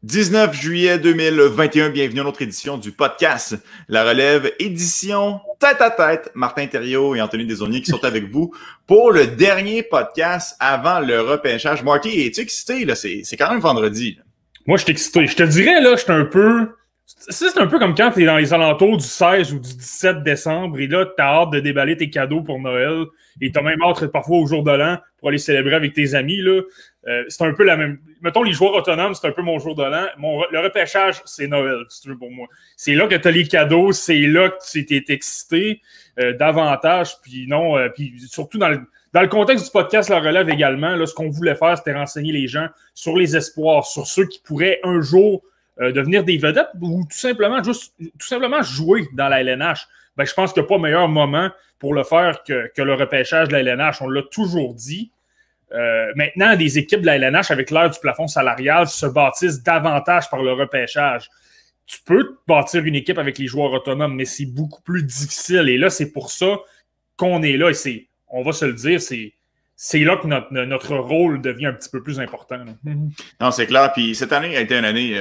19 juillet 2021, bienvenue à notre édition du podcast La Relève, édition tête à tête. Martin Thériault et Anthony Desaulniers qui sont avec vous pour le dernier podcast avant le repêchage. Marty, es-tu excité? Là? C'est quand même vendredi. Là. Moi, je suis excité. Je te dirais, là, c'est un peu comme quand tu es dans les alentours du 16 ou du 17 décembre et là, tu as hâte de déballer tes cadeaux pour Noël et tu as même hâte parfois au jour de l'an pour aller célébrer avec tes amis. Là. C'est un peu la même... Mettons, les joueurs autonomes, c'est un peu mon jour de l'an. Le repêchage, c'est Noël, si tu veux, pour moi. C'est là que tu as les cadeaux, c'est là que tu es excité davantage. Puis non, puis surtout dans le contexte du podcast La Relève également, là, ce qu'on voulait faire, c'était renseigner les gens sur les espoirs, sur ceux qui pourraient un jour devenir des vedettes ou tout simplement jouer dans la LNH. Ben, je pense qu'il n'y a pas meilleur moment pour le faire que le repêchage de la LNH. On l'a toujours dit. Maintenant, des équipes de la LNH, avec l'ère du plafond salarial, se bâtissent davantage par le repêchage. Tu peux bâtir une équipe avec les joueurs autonomes, mais c'est beaucoup plus difficile. Et là, c'est pour ça qu'on est là. Et on va se le dire, c'est là que notre rôle devient un petit peu plus important. Non, c'est clair. Puis cette année a été une année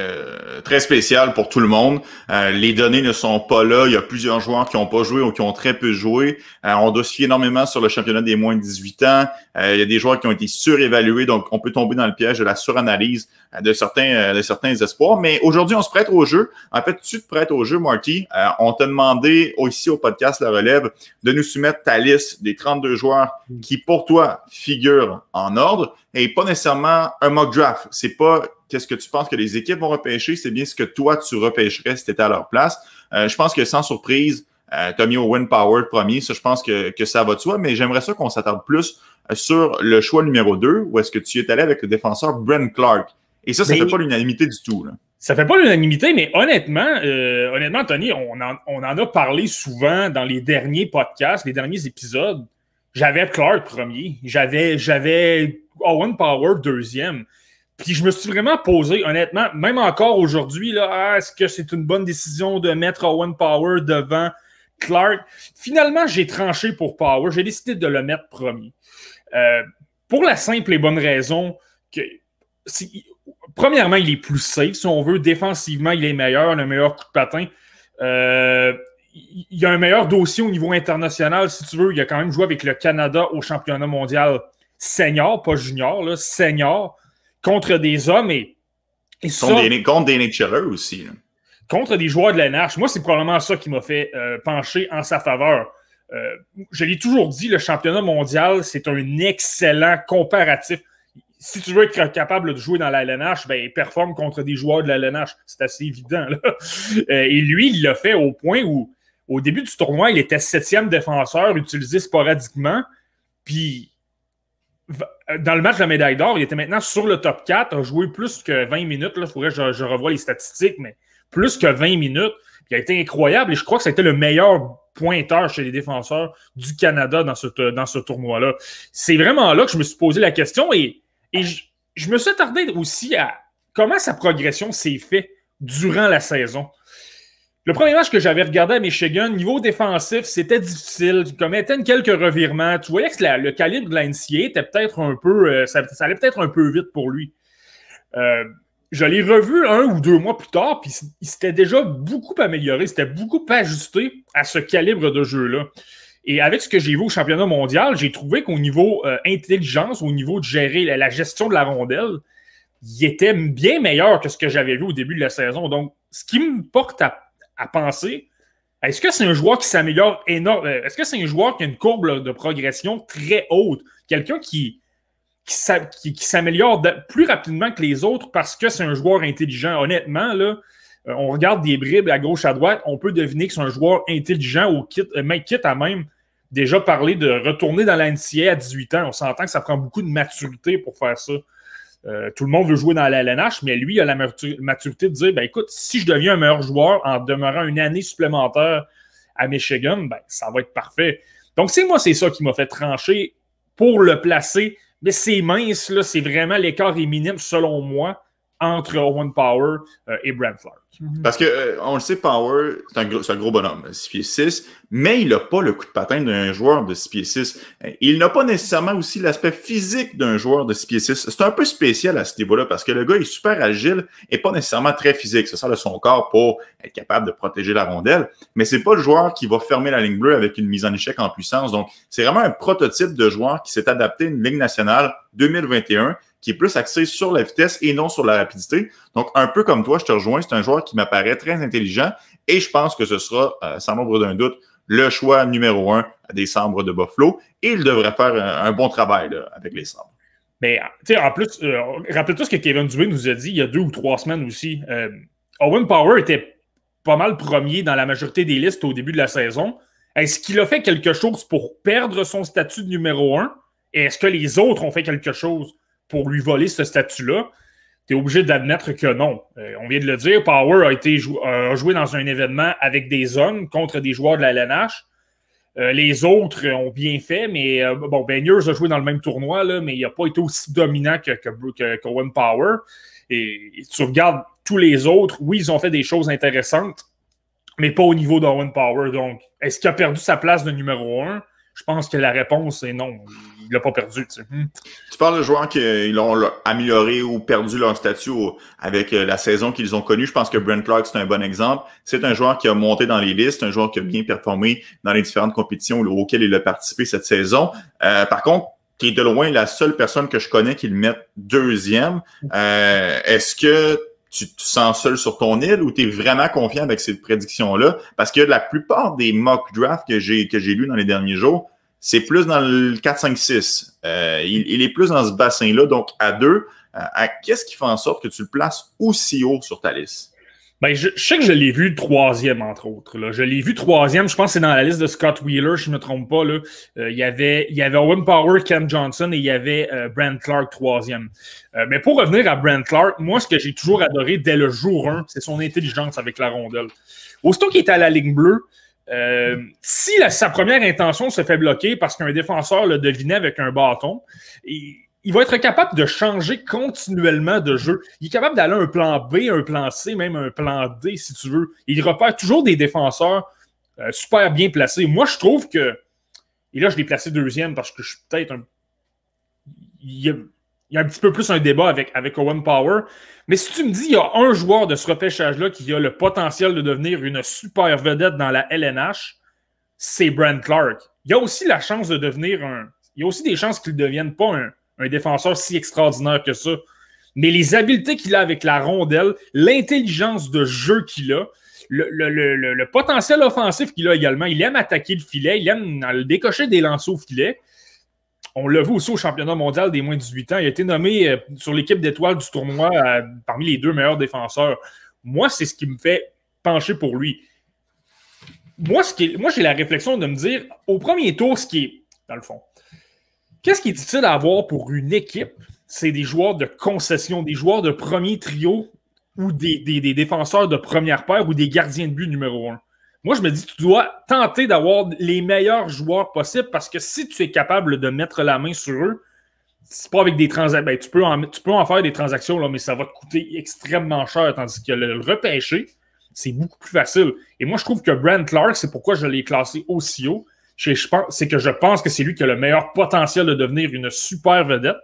très spéciale pour tout le monde. Les données ne sont pas là. Il y a plusieurs joueurs qui n'ont pas joué ou qui ont très peu joué. On doit se fier énormément sur le championnat des moins de 18 ans. Il y a des joueurs qui ont été surévalués, donc on peut tomber dans le piège de la suranalyse de certains espoirs. Mais aujourd'hui, on se prête au jeu. En fait, tu te prêtes au jeu, Marty. On t'a demandé aussi au podcast La Relève de nous soumettre ta liste des 32 joueurs qui, pour toi, figurent en ordre et pas nécessairement un mock draft. C'est pas qu'est-ce que tu penses que les équipes vont repêcher, c'est bien ce que toi, tu repêcherais si tu étais à leur place. Je pense que sans surprise, tu as mis Owen Power premier. Ça, je pense que ça va de soi, mais j'aimerais ça qu'on s'attarde plus sur le choix numéro 2, où est-ce que tu es allé avec le défenseur Brent Clark. Et ça fait pas l'unanimité du tout. Là. Ça fait pas l'unanimité, mais honnêtement, Tony, on en a parlé souvent dans les derniers podcasts, les derniers épisodes. J'avais Clark premier, j'avais Owen Power deuxième. Puis je me suis vraiment posé, honnêtement, même encore aujourd'hui, là, est-ce que c'est une bonne décision de mettre Owen Power devant Clark? Finalement, j'ai tranché pour Power. J'ai décidé de le mettre premier. Pour la simple et bonne raison que, premièrement, il est plus safe, si on veut. Défensivement, il est meilleur, le meilleur coup de patin. Il y a un meilleur dossier au niveau international, si tu veux. Il a quand même joué avec le Canada au championnat mondial senior, pas junior, là, senior, contre des hommes et contre des NHLers aussi. Là. Contre des joueurs de l'NH. Moi, c'est probablement ça qui m'a fait pencher en sa faveur. Je l'ai toujours dit, le championnat mondial, c'est un excellent comparatif. Si tu veux être capable de jouer dans la LNH, ben, performe contre des joueurs de la LNH. C'est assez évident. Là. Et lui, il l'a fait au point où, au début du tournoi, il était 7e défenseur, utilisé sporadiquement. Puis, dans le match de la médaille d'or, il était maintenant sur le top 4, a joué plus que 20 minutes. Il faudrait que je revoie les statistiques, mais plus que 20 minutes. Puis, il a été incroyable et je crois que ça a été le meilleur pointeur chez les défenseurs du Canada dans ce tournoi-là. C'est vraiment là que je me suis posé la question et je me suis attardé aussi à comment sa progression s'est faite durant la saison. Le premier match que j'avais regardé à Michigan, niveau défensif, c'était difficile. Il commettait quelques revirements. Tu voyais que le calibre de la NCAA était peut-être un peu... ça allait peut-être un peu vite pour lui. Je l'ai revu 1 ou 2 mois plus tard, puis il s'était déjà beaucoup amélioré. C'était beaucoup ajusté à ce calibre de jeu-là. Et avec ce que j'ai vu au championnat mondial, j'ai trouvé qu'au niveau intelligence, au niveau de gérer la gestion de la rondelle, il était bien meilleur que ce que j'avais vu au début de la saison. Donc, ce qui me porte à penser, est-ce que c'est un joueur qui s'améliore énormément? Est-ce que c'est un joueur qui a une courbe de progression très haute? Quelqu'un qui s'améliore plus rapidement que les autres parce que c'est un joueur intelligent? Honnêtement, là, on regarde des bribes à gauche, à droite, on peut deviner que c'est un joueur intelligent quitte à même déjà parler de retourner dans la NCAA à 18 ans. On s'entend que ça prend beaucoup de maturité pour faire ça. Tout le monde veut jouer dans la LNH, mais lui, il a la maturité de dire, ben écoute, si je deviens un meilleur joueur en demeurant une année supplémentaire à Michigan, ben ça va être parfait. Donc, c'est ça qui m'a fait trancher pour le placer. Mais c'est mince, là, c'est vraiment l'écart est minime selon moi entre Owen Power et Brent Clark. Parce que on le sait, Power, c'est un gros bonhomme, 6 pieds 6, mais il n'a pas le coup de patin d'un joueur de 6 pieds 6. Il n'a pas nécessairement aussi l'aspect physique d'un joueur de 6 pieds 6. C'est un peu spécial à ce niveau-là parce que le gars est super agile et pas nécessairement très physique. Ça sert de son corps pour être capable de protéger la rondelle, mais c'est pas le joueur qui va fermer la ligne bleue avec une mise en échec en puissance. Donc, c'est vraiment un prototype de joueur qui s'est adapté à une Ligue nationale 2021 qui est plus axé sur la vitesse et non sur la rapidité. Donc, un peu comme toi, je te rejoins, c'est un joueur qui m'apparaît très intelligent et je pense que ce sera, sans l'ombre d'un doute, le choix numéro 1 des Sabres de Buffalo et il devrait faire un bon travail là, avec les Sabres. Mais, tu sais, en plus, rappelle-toi ce que Kevin Dubé nous a dit il y a 2 ou 3 semaines aussi. Owen Power était pas mal premier dans la majorité des listes au début de la saison. Est-ce qu'il a fait quelque chose pour perdre son statut de numéro 1? Et est-ce que les autres ont fait quelque chose pour lui voler ce statut-là? Tu es obligé d'admettre que non. On vient de le dire, Power a joué dans un événement avec des hommes contre des joueurs de la LNH. Les autres ont bien fait, mais bon, Beniers a joué dans le même tournoi, là, mais il n'a pas été aussi dominant qu'Owen Power. Et tu regardes tous les autres, oui, ils ont fait des choses intéressantes, mais pas au niveau d'Owen Power. Donc, est-ce qu'il a perdu sa place de numéro 1? Je pense que la réponse est non. Il l'a pas perdu. Tu sais. Tu parles de joueurs qui ont amélioré ou perdu leur statut avec la saison qu'ils ont connue. Je pense que Brent Clark, c'est un bon exemple. C'est un joueur qui a monté dans les listes, un joueur qui a bien performé dans les différentes compétitions auxquelles il a participé cette saison. Par contre, qui est de loin la seule personne que je connais qui le mette deuxième. Est-ce que tu te sens seul sur ton île ou tu es vraiment confiant avec cette prédiction-là? Parce que la plupart des mock drafts que j'ai lus dans les derniers jours, c'est plus dans le 4, 5, 6. Il est plus dans ce bassin-là. Donc, à 2, qu'est-ce qui fait en sorte que tu le places aussi haut sur ta liste? Ben, je sais que je l'ai vu 3e, entre autres. Là. Je l'ai vu 3e. Je pense que c'est dans la liste de Scott Wheeler, si je ne me trompe pas. Là. Il y avait Owen Power, Ken Johnson et il y avait Brent Clark 3e. Mais pour revenir à Brent Clark, moi, ce que j'ai toujours adoré dès le jour 1, c'est son intelligence avec la rondelle. Aussitôt qu'il était à la ligne bleue, si sa première intention se fait bloquer parce qu'un défenseur le devinait avec un bâton, il va être capable de changer continuellement de jeu. Il est capable d'aller à un plan B, un plan C, même un plan D, si tu veux. Il repère toujours des défenseurs super bien placés. Moi, je trouve que... Et là, je l'ai placé 2e parce que je suis peut-être un... Il y a un petit peu plus un débat avec Owen Power. Mais si tu me dis qu'il y a un joueur de ce repêchage-là qui a le potentiel de devenir une super vedette dans la LNH, c'est Brent Clark. Il y a aussi la chance de devenir Il y a aussi des chances qu'il ne devienne pas un défenseur si extraordinaire que ça. Mais les habiletés qu'il a avec la rondelle, l'intelligence de jeu qu'il a, le potentiel offensif qu'il a également, il aime attaquer le filet, il aime décocher des lancers au filet. On l'a vu aussi au championnat mondial des moins de 18 ans. Il a été nommé sur l'équipe d'étoiles du tournoi parmi les 2 meilleurs défenseurs. Moi, c'est ce qui me fait pencher pour lui. Moi, j'ai la réflexion de me dire, au premier tour, ce qui est, dans le fond, qu'est-ce qui est difficile à avoir pour une équipe? C'est des joueurs de concession, des joueurs de premier trio ou des défenseurs de première paire ou des gardiens de but numéro 1. Moi, je me dis, tu dois tenter d'avoir les meilleurs joueurs possibles parce que si tu es capable de mettre la main sur eux, c'est pas avec des transactions. Ben, tu peux en faire des transactions, là, mais ça va te coûter extrêmement cher. Tandis que le repêcher, c'est beaucoup plus facile. Et moi, je trouve que Brent Clark, c'est pourquoi je l'ai classé aussi haut. C'est que je pense que c'est lui qui a le meilleur potentiel de devenir une super vedette.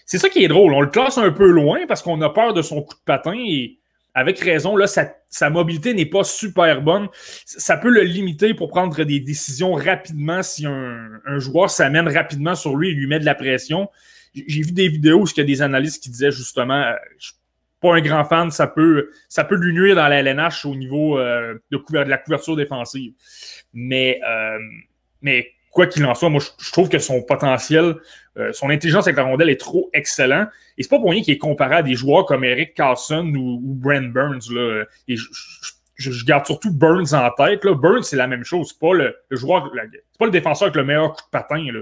C'est ça qui est drôle. On le classe un peu loin parce qu'on a peur de son coup de patin et avec raison, là, sa mobilité n'est pas super bonne. Ça peut le limiter pour prendre des décisions rapidement si un joueur s'amène rapidement sur lui et lui met de la pression. J'ai vu des vidéos où il y a des analystes qui disaient justement, je suis pas un grand fan, ça peut lui nuire dans la LNH au niveau de la couverture défensive. Mais quoi qu'il en soit, moi, je trouve que son potentiel, son intelligence avec la rondelle est trop excellent. Et c'est pas pour rien qu'il est comparé à des joueurs comme Erik Karlsson ou Brent Burns. Là. Et je garde surtout Burns en tête. Là. Burns, c'est la même chose. C'est pas le joueur, c'est pas le défenseur avec le meilleur coup de patin. Là.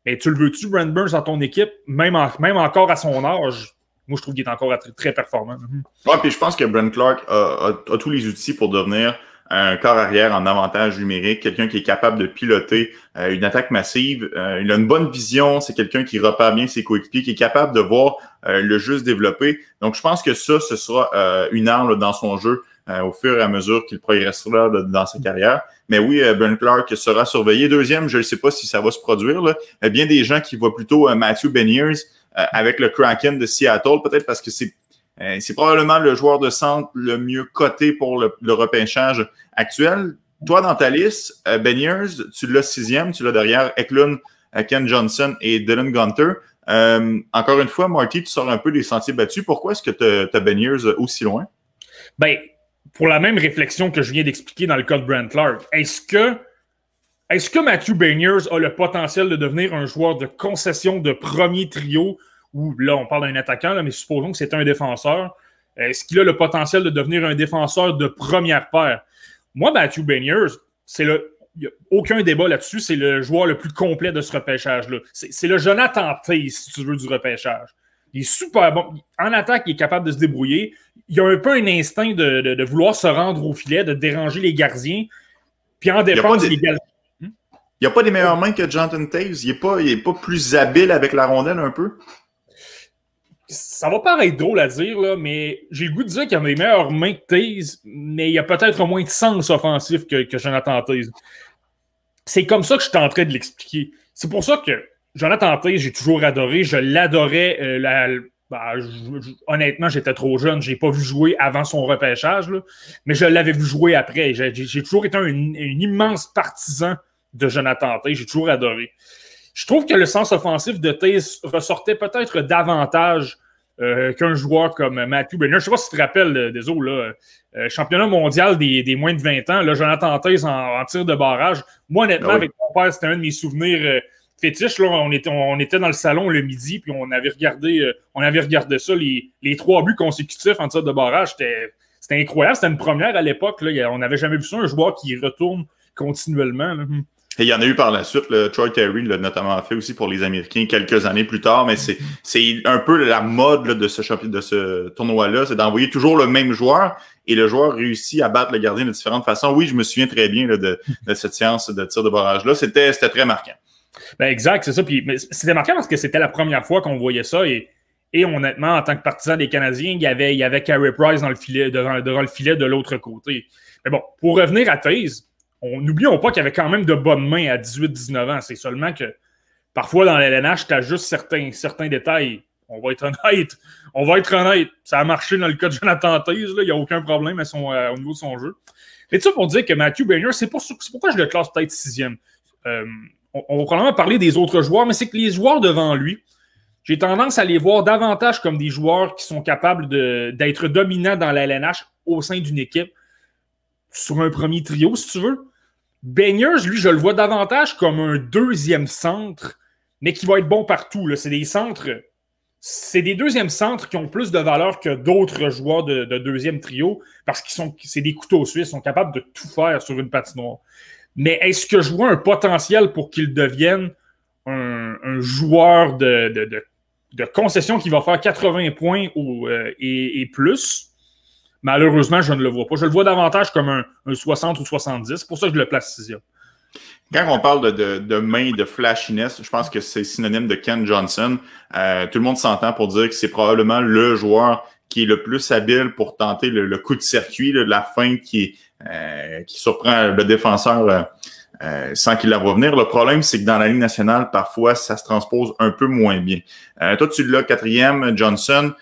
Mais tu le veux-tu, Brent Burns, dans ton équipe, même encore à son âge? Moi, je trouve qu'il est encore très performant. Ouais, puis je pense que Brent Clark a tous les outils pour devenir un corps arrière en avantage numérique, quelqu'un qui est capable de piloter une attaque massive. Il a une bonne vision, c'est quelqu'un qui repère bien ses coéquipiers, qui est capable de voir le jeu se développer. Donc, je pense que ça, ce sera une arme là, dans son jeu au fur et à mesure qu'il progressera là, dans sa carrière. Mais oui, Brent Clark sera surveillé. Deuxième, je ne sais pas si ça va se produire. Là. Il y a bien des gens qui voient plutôt Matthew Beniers avec le Kraken de Seattle, peut-être parce que c'est probablement le joueur de centre le mieux coté pour le repêchage actuel. Toi, dans ta liste, Beniers, tu l'as 6e, tu l'as derrière Eklund, Ken Johnson et Dylan Gunter. Encore une fois, Marty, tu sors un peu des sentiers battus. Pourquoi est-ce que tu as Beniers aussi loin? Ben, pour la même réflexion que je viens d'expliquer dans le cas de Brent Clark, est-ce que Matthew Beniers a le potentiel de devenir un joueur de concession de premier trio, ou là, on parle d'un attaquant, là, mais supposons que c'est un défenseur. Est-ce qu'il a le potentiel de devenir un défenseur de première paire? Moi, Matthew Beniers, il n'y a aucun débat là-dessus, c'est le joueur le plus complet de ce repêchage-là. C'est le Jonathan Toews, si tu veux, du repêchage. Il est super bon. En attaque, il est capable de se débrouiller. Il a un peu un instinct de vouloir se rendre au filet, de déranger les gardiens. Puis en défense, il n'y a pas des meilleures mains que Jonathan Toews. Il n'est pas plus habile avec la rondelle un peu? Ça va paraître drôle à dire, là, mais j'ai le goût de dire qu'il y a des meilleures mains que Toews, mais il y a peut-être moins de sens offensif que Jonathan Toews. C'est comme ça que je suis en train de l'expliquer. C'est pour ça que Jonathan Toews, j'ai toujours adoré. Je l'adorais. Honnêtement, j'étais trop jeune. Je n'ai pas vu jouer avant son repêchage, là, mais je l'avais vu jouer après. J'ai toujours été un immense partisan de Jonathan Toews. J'ai toujours adoré. Je trouve que le sens offensif de Toews ressortait peut-être davantage qu'un joueur comme Matthew Beniers. Je ne sais pas si tu te rappelles, désolé, championnat mondial des moins de 20 ans, là, Jonathan Toews en tir de barrage. Moi, honnêtement, avec mon père, c'était un de mes souvenirs fétiches. Là, on était dans le salon le midi, puis on avait regardé ça, les 3 buts consécutifs en tir de barrage. C'était incroyable. C'était une première à l'époque. Là. On n'avait jamais vu ça, un joueur qui retourne continuellement. Là. Et il y en a eu par la suite, Troy Terry l'a notamment fait aussi pour les Américains quelques années plus tard, mais c'est un peu la mode là, de ce tournoi-là, c'est d'envoyer toujours le même joueur et le joueur réussit à battre le gardien de différentes façons. Oui, je me souviens très bien là, de cette séance de tir de barrage-là, c'était très marquant. Ben exact, c'est ça. Puis, mais c'était marquant parce que c'était la première fois qu'on voyait ça et honnêtement, en tant que partisan des Canadiens, il y avait Carey Price dans le filet, devant le filet de l'autre côté. Mais bon, pour revenir à Toews, n'oublions pas qu'il y avait quand même de bonnes mains à 18-19 ans. C'est seulement que parfois dans la LNH, tu as juste certains détails. On va être honnête. Ça a marché dans le cas de Jonathan Toews. Il n'y a aucun problème au niveau de son jeu. Mais tout ça pour dire que Matthew Beniers, c'est pourquoi je le classe peut-être 6e. On va probablement parler des autres joueurs, mais c'est que les joueurs devant lui, j'ai tendance à les voir davantage comme des joueurs qui sont capables d'être dominants dans la LNH au sein d'une équipe sur un premier trio, si tu veux. Beniers, lui, je le vois davantage comme un deuxième centre, mais qui va être bon partout. Là. C'est des deuxièmes centres qui ont plus de valeur que d'autres joueurs de deuxième trio parce c'est des couteaux suisses, ils sont capables de tout faire sur une patinoire. Mais est-ce que je vois un potentiel pour qu'il devienne un joueur de concession qui va faire 80 points et plus? Malheureusement, je ne le vois pas. Je le vois davantage comme un 60 ou 70. C'est pour ça que je le place 6e. Quand on parle de main, de flashiness, je pense que c'est synonyme de Ken Johnson. Tout le monde s'entend pour dire que c'est probablement le joueur qui est le plus habile pour tenter le coup de circuit, là, la feinte qui surprend le défenseur sans qu'il la voie venir. Le problème, c'est que dans la Ligue nationale, parfois, ça se transpose un peu moins bien. Toi, tu l'as 4e, Johnson.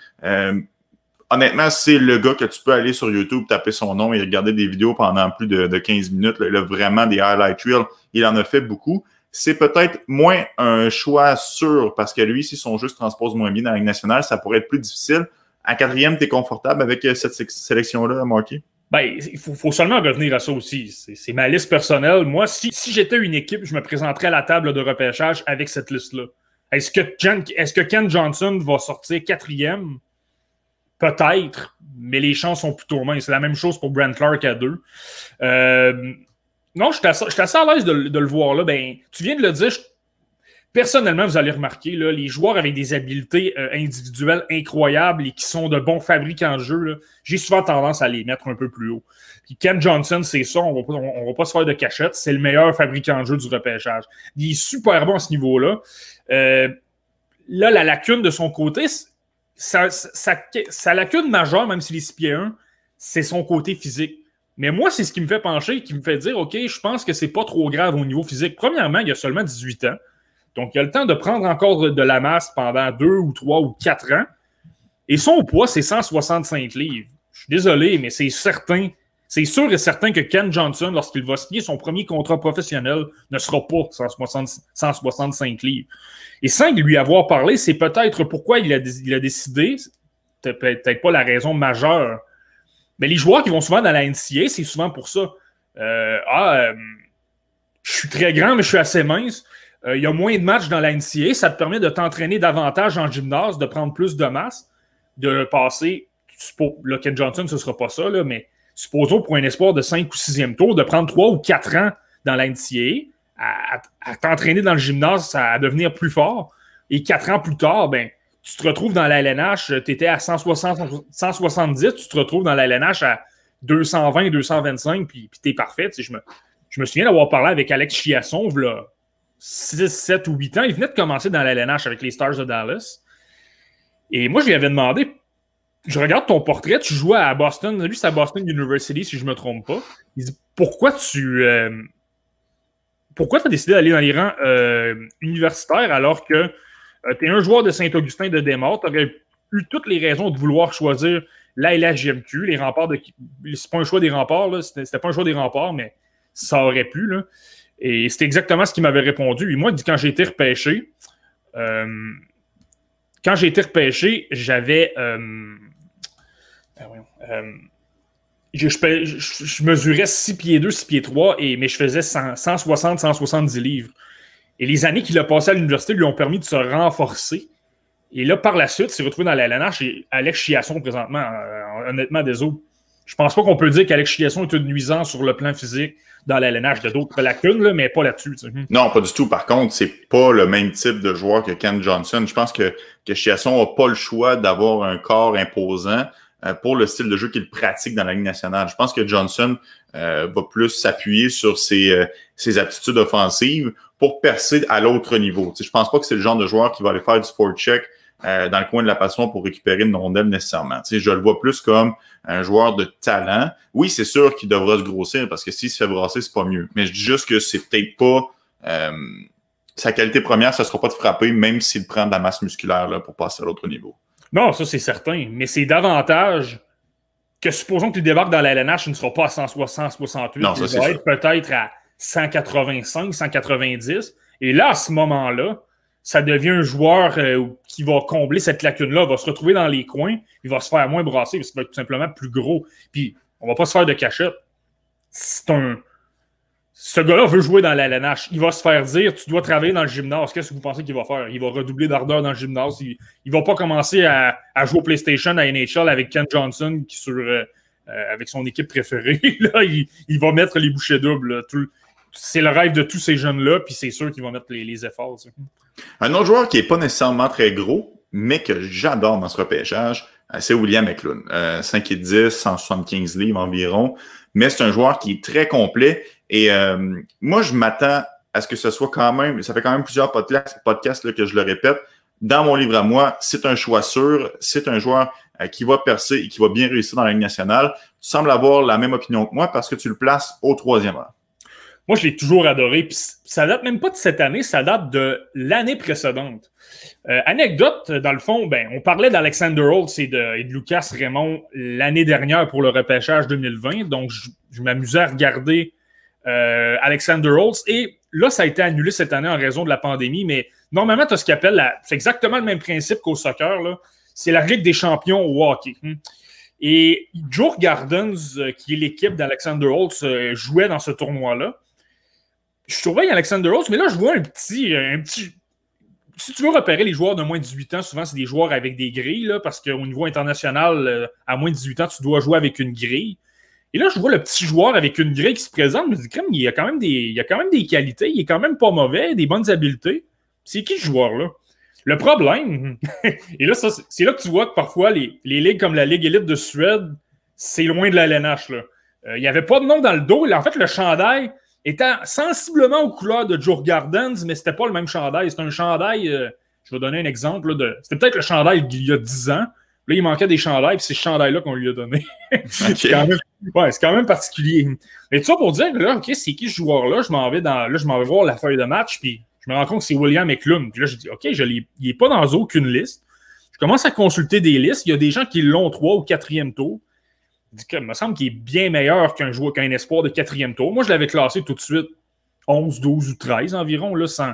Honnêtement, c'est le gars que tu peux aller sur YouTube, taper son nom et regarder des vidéos pendant plus de 15 minutes. Là. Il a vraiment des highlight reels. Il en a fait beaucoup. C'est peut-être moins un choix sûr parce que lui, si son jeu se transpose moins bien dans la Ligue nationale, ça pourrait être plus difficile. À 4e, tu es confortable avec cette sélection-là, Marky? Ben, il faut seulement revenir à ça aussi. C'est ma liste personnelle. Moi, si j'étais une équipe, je me présenterais à la table de repêchage avec cette liste-là. Est-ce que Ken Johnson va sortir 4e? Peut-être, mais les chances sont plutôt minces. C'est la même chose pour Brent Clark à 2. Non, je suis assez à l'aise de le voir là. Ben, tu viens de le dire, personnellement, vous allez remarquer, là, les joueurs avec des habiletés individuelles incroyables et qui sont de bons fabricants de jeu, là, j'ai souvent tendance à les mettre un peu plus haut. Puis Ken Johnson, c'est ça, on va pas se faire de cachette, c'est le meilleur fabricant de jeu du repêchage. Il est super bon à ce niveau-là. Là, la lacune de son côté, sa lacune majeure, même s'il est 6 pieds 1, c'est son côté physique. Mais moi, c'est ce qui me fait pencher, qui me fait dire, OK, je pense que c'est pas trop grave au niveau physique. Premièrement, il a seulement 18 ans. Donc, il a le temps de prendre encore de la masse pendant 2 ou 3 ou 4 ans. Et son poids, c'est 165 livres. Je suis désolé, mais c'est certain. C'est sûr et certain que Ken Johnson, lorsqu'il va signer son premier contrat professionnel, ne sera pas 165 livres. Et sans lui avoir parlé, c'est peut-être pourquoi il a décidé, c'est peut-être pas la raison majeure, mais les joueurs qui vont souvent dans la NCAA, c'est souvent pour ça. Je suis très grand, mais je suis assez mince. Il y a moins de matchs dans la NCAA. Ça te permet de t'entraîner davantage en gymnase, de prendre plus de masse, de passer. Là, Ken Johnson, ce ne sera pas ça, là, mais supposons pour un espoir de 5 ou 6e tour, de prendre 3 ou 4 ans dans la NCAA, à t'entraîner dans le gymnase, à devenir plus fort. Et 4 ans plus tard, ben, tu te retrouves dans la LNH, tu étais à 170, tu te retrouves dans la LNH à 220, 225, puis tu es parfait. Tu sais, je me souviens d'avoir parlé avec Alex Chiasson, là, 6, 7 ou 8 ans. Il venait de commencer dans la LNH avec les Stars de Dallas. Et moi, je lui avais demandé, je regarde ton portrait, tu jouais à Boston. Lui, c'est à Boston University, si je ne me trompe pas. Il dit, pourquoi tu as décidé d'aller dans les rangs universitaires alors que tu es un joueur de Saint-Augustin de Desmaures, tu aurais eu toutes les raisons de vouloir choisir la LHJMQ, les remparts de... C'est pas un choix des remparts, là. C'était pas un choix des remparts, mais ça aurait pu, là. Et c'était exactement ce qu'il m'avait répondu. Et moi, quand j'ai été repêché, j'avais... je mesurais 6 pieds 2, 6 pieds 3, mais je faisais 160, 170 livres. Et les années qu'il a passées à l'université lui ont permis de se renforcer. Et là, par la suite, il s'est retrouvé dans la LNH et Alex Chiasson, présentement, honnêtement, désolé. Je pense pas qu'on peut dire qu'Alex Chiasson est une nuisance sur le plan physique dans la LNH. Il y a d'autres lacunes, là, mais pas là-dessus. Tu sais. Non, pas du tout. Par contre, c'est pas le même type de joueur que Ken Johnson. Je pense que Chiasson n'a pas le choix d'avoir un corps imposant pour le style de jeu qu'il pratique dans la Ligue nationale. Je pense que Johnson va plus s'appuyer sur ses aptitudes offensives pour percer à l'autre niveau. Je pense pas que c'est le genre de joueur qui va aller faire du forecheck dans le coin de la passion pour récupérer une rondelle nécessairement. Je le vois plus comme un joueur de talent. Oui, c'est sûr qu'il devra se grossir parce que s'il se fait brasser, c'est pas mieux. Mais je dis juste que c'est peut-être pas sa qualité première, ce sera pas de frapper, même s'il prend de la masse musculaire là, pour passer à l'autre niveau. Non, ça c'est certain, mais c'est davantage que supposons qu'il débarque dans la LNH, il ne sera pas à 160, 168, non, il va être peut-être à 185, 190, et là, à ce moment-là, ça devient un joueur qui va combler cette lacune-là, va se retrouver dans les coins, il va se faire moins brasser, parce qu'il va être tout simplement plus gros. Puis, on va pas se faire de cachette. Ce gars-là veut jouer dans la LNH. Il va se faire dire, tu dois travailler dans le gymnase. Qu'est-ce que vous pensez qu'il va faire? Il va redoubler d'ardeur dans le gymnase. Il va pas commencer à jouer au PlayStation, à NHL avec Ken Johnson qui avec son équipe préférée. Là, il va mettre les bouchées doubles. C'est le rêve de tous ces jeunes-là, puis c'est sûr qu'ils vont mettre les efforts. Ça. Un autre joueur qui n'est pas nécessairement très gros, mais que j'adore dans ce repêchage, c'est William Eklund. 5 et 10, 175 livres environ. Mais c'est un joueur qui est très complet. Et moi, je m'attends à ce que ce soit quand même, ça fait quand même plusieurs podcasts là, que je le répète, dans mon livre à moi, c'est un choix sûr, c'est un joueur qui va percer et qui va bien réussir dans la Ligue nationale. Tu sembles avoir la même opinion que moi parce que tu le places au 3e rang. Moi, je l'ai toujours adoré. Puis ça date même pas de cette année, ça date de l'année précédente. Anecdote, dans le fond, on parlait d'Alexander Holtz et de Lucas Raymond l'année dernière pour le repêchage 2020. Donc, je m'amusais à regarder Alexander Holtz. Et là, ça a été annulé cette année en raison de la pandémie. Mais normalement, tu as ce qu'on appelle c'est exactement le même principe qu'au soccer. Là. C'est la Ligue des champions au hockey. Et Djurgårdens Gardens, qui est l'équipe d'Alexander Holtz, jouait dans ce tournoi-là. Je surveille Alexander Holtz, mais là, je vois un petit... Si tu veux repérer les joueurs de moins de 18 ans, souvent, c'est des joueurs avec des grilles, là, parce qu'au niveau international, à moins de 18 ans, tu dois jouer avec une grille. Et là, je vois le petit joueur avec une grille qui se présente. Je me dis, il y a quand même des qualités, il est quand même pas mauvais, des bonnes habiletés. c'est qui ce joueur-là? Le problème, et là, c'est là que tu vois que parfois, les ligues comme la Ligue élite de Suède, c'est loin de la LNH. Il n'y avait pas de nom dans le dos. En fait, le chandail était sensiblement aux couleurs de Joe Gardens, mais c'était pas le même chandail. C'était un chandail, je vais donner un exemple, c'était peut-être le chandail d'il y a 10 ans. Là, il manquait des chandails, puis c'est ce chandail-là qu'on lui a donné. Okay. c'est quand même particulier. Mais tout ça pour dire que là, OK, c'est qui ce joueur-là? Je m'en vais voir la feuille de match, puis je me rends compte que c'est William Eklund. Puis là, je dis, OK, il n'est pas dans aucune liste. Je commence à consulter des listes. Il y a des gens qui l'ont 3 ou 4e tour. Je dis, il me semble qu'il est bien meilleur qu'un espoir de 4e tour. Moi, je l'avais classé tout de suite 11, 12 ou 13 environ, là, sans...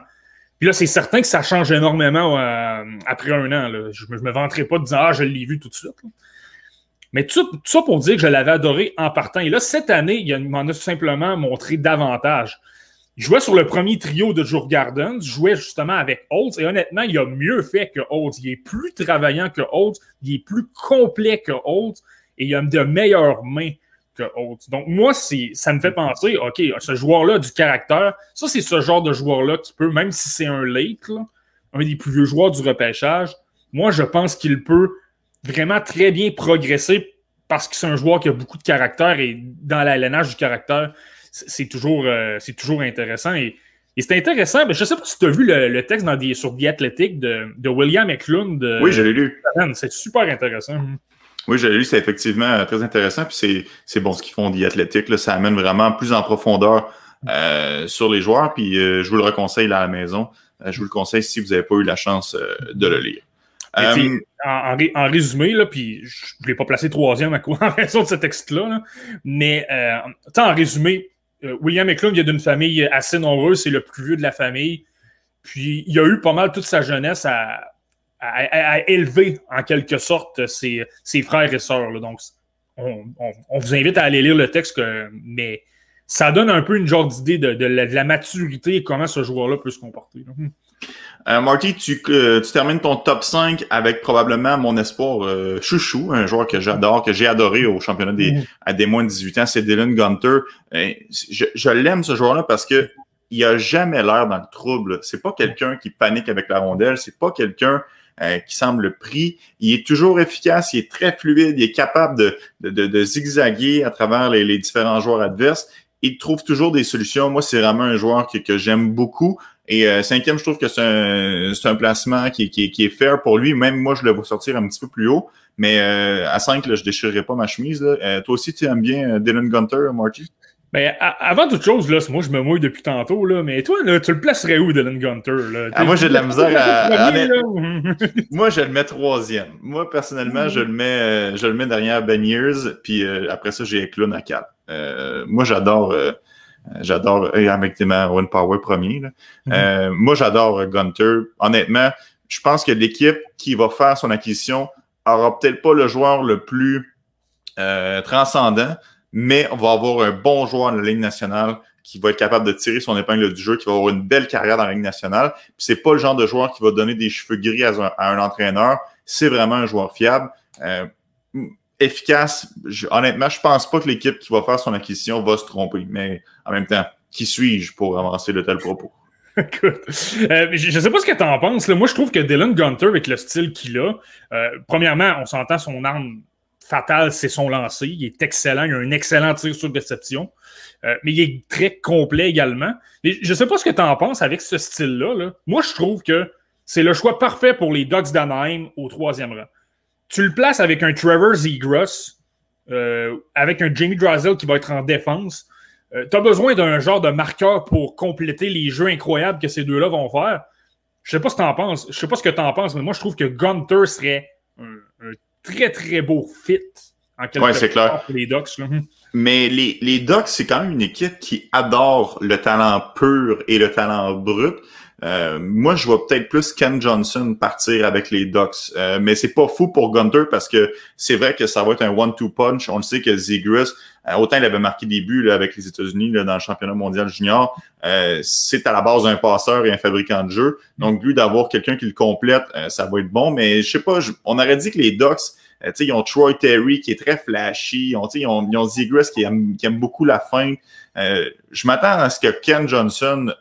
Puis là, c'est certain que ça change énormément après un an. Là. Je me vanterai pas de dire « Ah, je l'ai vu tout de suite. » Mais tout ça pour dire que je l'avais adoré en partant. Et là, cette année, il m'en a tout simplement montré davantage. Il jouait sur le premier trio de Joe Gardens, jouait justement avec Holtz, et honnêtement, il a mieux fait que Holtz. Il est plus travaillant que Holtz, il est plus complet que Holtz, et il a de meilleures mains que Holtz. Donc, moi, ça me fait penser, OK, ce joueur-là a du caractère. Ça, c'est ce genre de joueur-là qui peut, même si c'est un late, là, un des plus vieux joueurs du repêchage, moi, je pense qu'il peut vraiment très bien progresser parce que c'est un joueur qui a beaucoup de caractère et dans l'alénage du caractère, c'est toujours intéressant. Et c'est intéressant, mais je ne sais pas si tu as vu le texte sur The Athletic de William Eklund. Oui, je l'ai lu. C'est super intéressant. Oui, je l'ai lu, c'est effectivement très intéressant. Puis c'est bon ce qu'ils font The Athletic. Là, ça amène vraiment plus en profondeur sur les joueurs. Puis je vous le reconseille là à la maison. Je vous le conseille si vous n'avez pas eu la chance de le lire. En résumé, là, puis je ne l'ai pas placé 3e en raison de ce texte-là, là, mais en résumé, William Eklund vient d'une famille assez nombreuse, c'est le plus vieux de la famille. Puis il a eu pas mal toute sa jeunesse à élever en quelque sorte ses frères et sœurs. Là. Donc, on vous invite à aller lire le texte, mais ça donne un peu une genre d'idée de la maturité et comment ce joueur-là peut se comporter. Marty, tu termines ton top 5 avec probablement mon espoir chouchou, un joueur que j'adore, que j'ai adoré au championnat à des moins de 18 ans, c'est Dylan Gunter. Je l'aime ce joueur-là parce que il a jamais l'air dans le trouble. C'est pas quelqu'un qui panique avec la rondelle, c'est pas quelqu'un qui semble pris. Il est toujours efficace, il est très fluide, il est capable de zigzaguer à travers les différents joueurs adverses. Il trouve toujours des solutions. Moi, c'est vraiment un joueur que j'aime beaucoup. Et 5e, je trouve que c'est un placement qui est fair pour lui. Même moi, je le vois sortir un petit peu plus haut. Mais à 5, là, je déchirerai pas ma chemise. Là. Toi aussi, tu aimes bien Dylan Gunter, Marty? Ben, avant toute chose, là, moi, je me mouille depuis tantôt, là, mais toi, là, tu le placerais où, Dylan Gunter? Là? Moi, j'ai de la misère à... Moi, je le mets 3e. Moi, personnellement, je le mets derrière Ben Years, puis après ça, j'ai Eklund à 4. Moi, j'adore avec Owen Power premier. Là. Moi, j'adore Gunter. Honnêtement, je pense que l'équipe qui va faire son acquisition aura peut-être pas le joueur le plus transcendant, mais on va avoir un bon joueur dans la Ligue nationale qui va être capable de tirer son épingle du jeu, qui va avoir une belle carrière dans la Ligue nationale. Puis c'est pas le genre de joueur qui va donner des cheveux gris à un entraîneur. C'est vraiment un joueur fiable. Efficace. Honnêtement, je pense pas que l'équipe qui va faire son acquisition va se tromper. Mais en même temps, qui suis-je pour avancer de tels propos? Écoute, je sais pas ce que tu en penses. Là. Moi, je trouve que Dylan Gunter, avec le style qu'il a, premièrement, on s'entend, son arme fatale, c'est son lancer. Il est excellent. Il a un excellent tir sur réception. Mais il est très complet également. Mais je sais pas ce que tu en penses avec ce style-là. Là. Moi, je trouve que c'est le choix parfait pour les Ducks d'Anaheim au 3e rang. Tu le places avec un Trevor Zegras, avec un Jamie Drysdale qui va être en défense. Tu as besoin d'un genre de marqueur pour compléter les jeux incroyables que ces deux-là vont faire. Je sais pas ce que t'en penses. Je sais pas ce que tu en penses, mais moi, je trouve que Gunter serait un très, très beau fit en quelque sorte pour les Ducks. Là. Mais les Ducks, c'est quand même une équipe qui adore le talent pur et le talent brut. Moi, je vois peut-être plus Ken Johnson partir avec les Ducks. Mais c'est pas fou pour Gunter parce que c'est vrai que ça va être un one-two punch. On le sait que Zegras, autant il avait marqué des buts là, avec les États-Unis là, dans le championnat mondial junior, c'est à la base un passeur et un fabricant de jeu. Donc, lui, d'avoir quelqu'un qui le complète, ça va être bon. Mais je sais pas, on aurait dit que les Ducks, ils ont Troy Terry qui est très flashy. Ils ont Zegras qui aime beaucoup la fin. Je m'attends à ce que Ken Johnson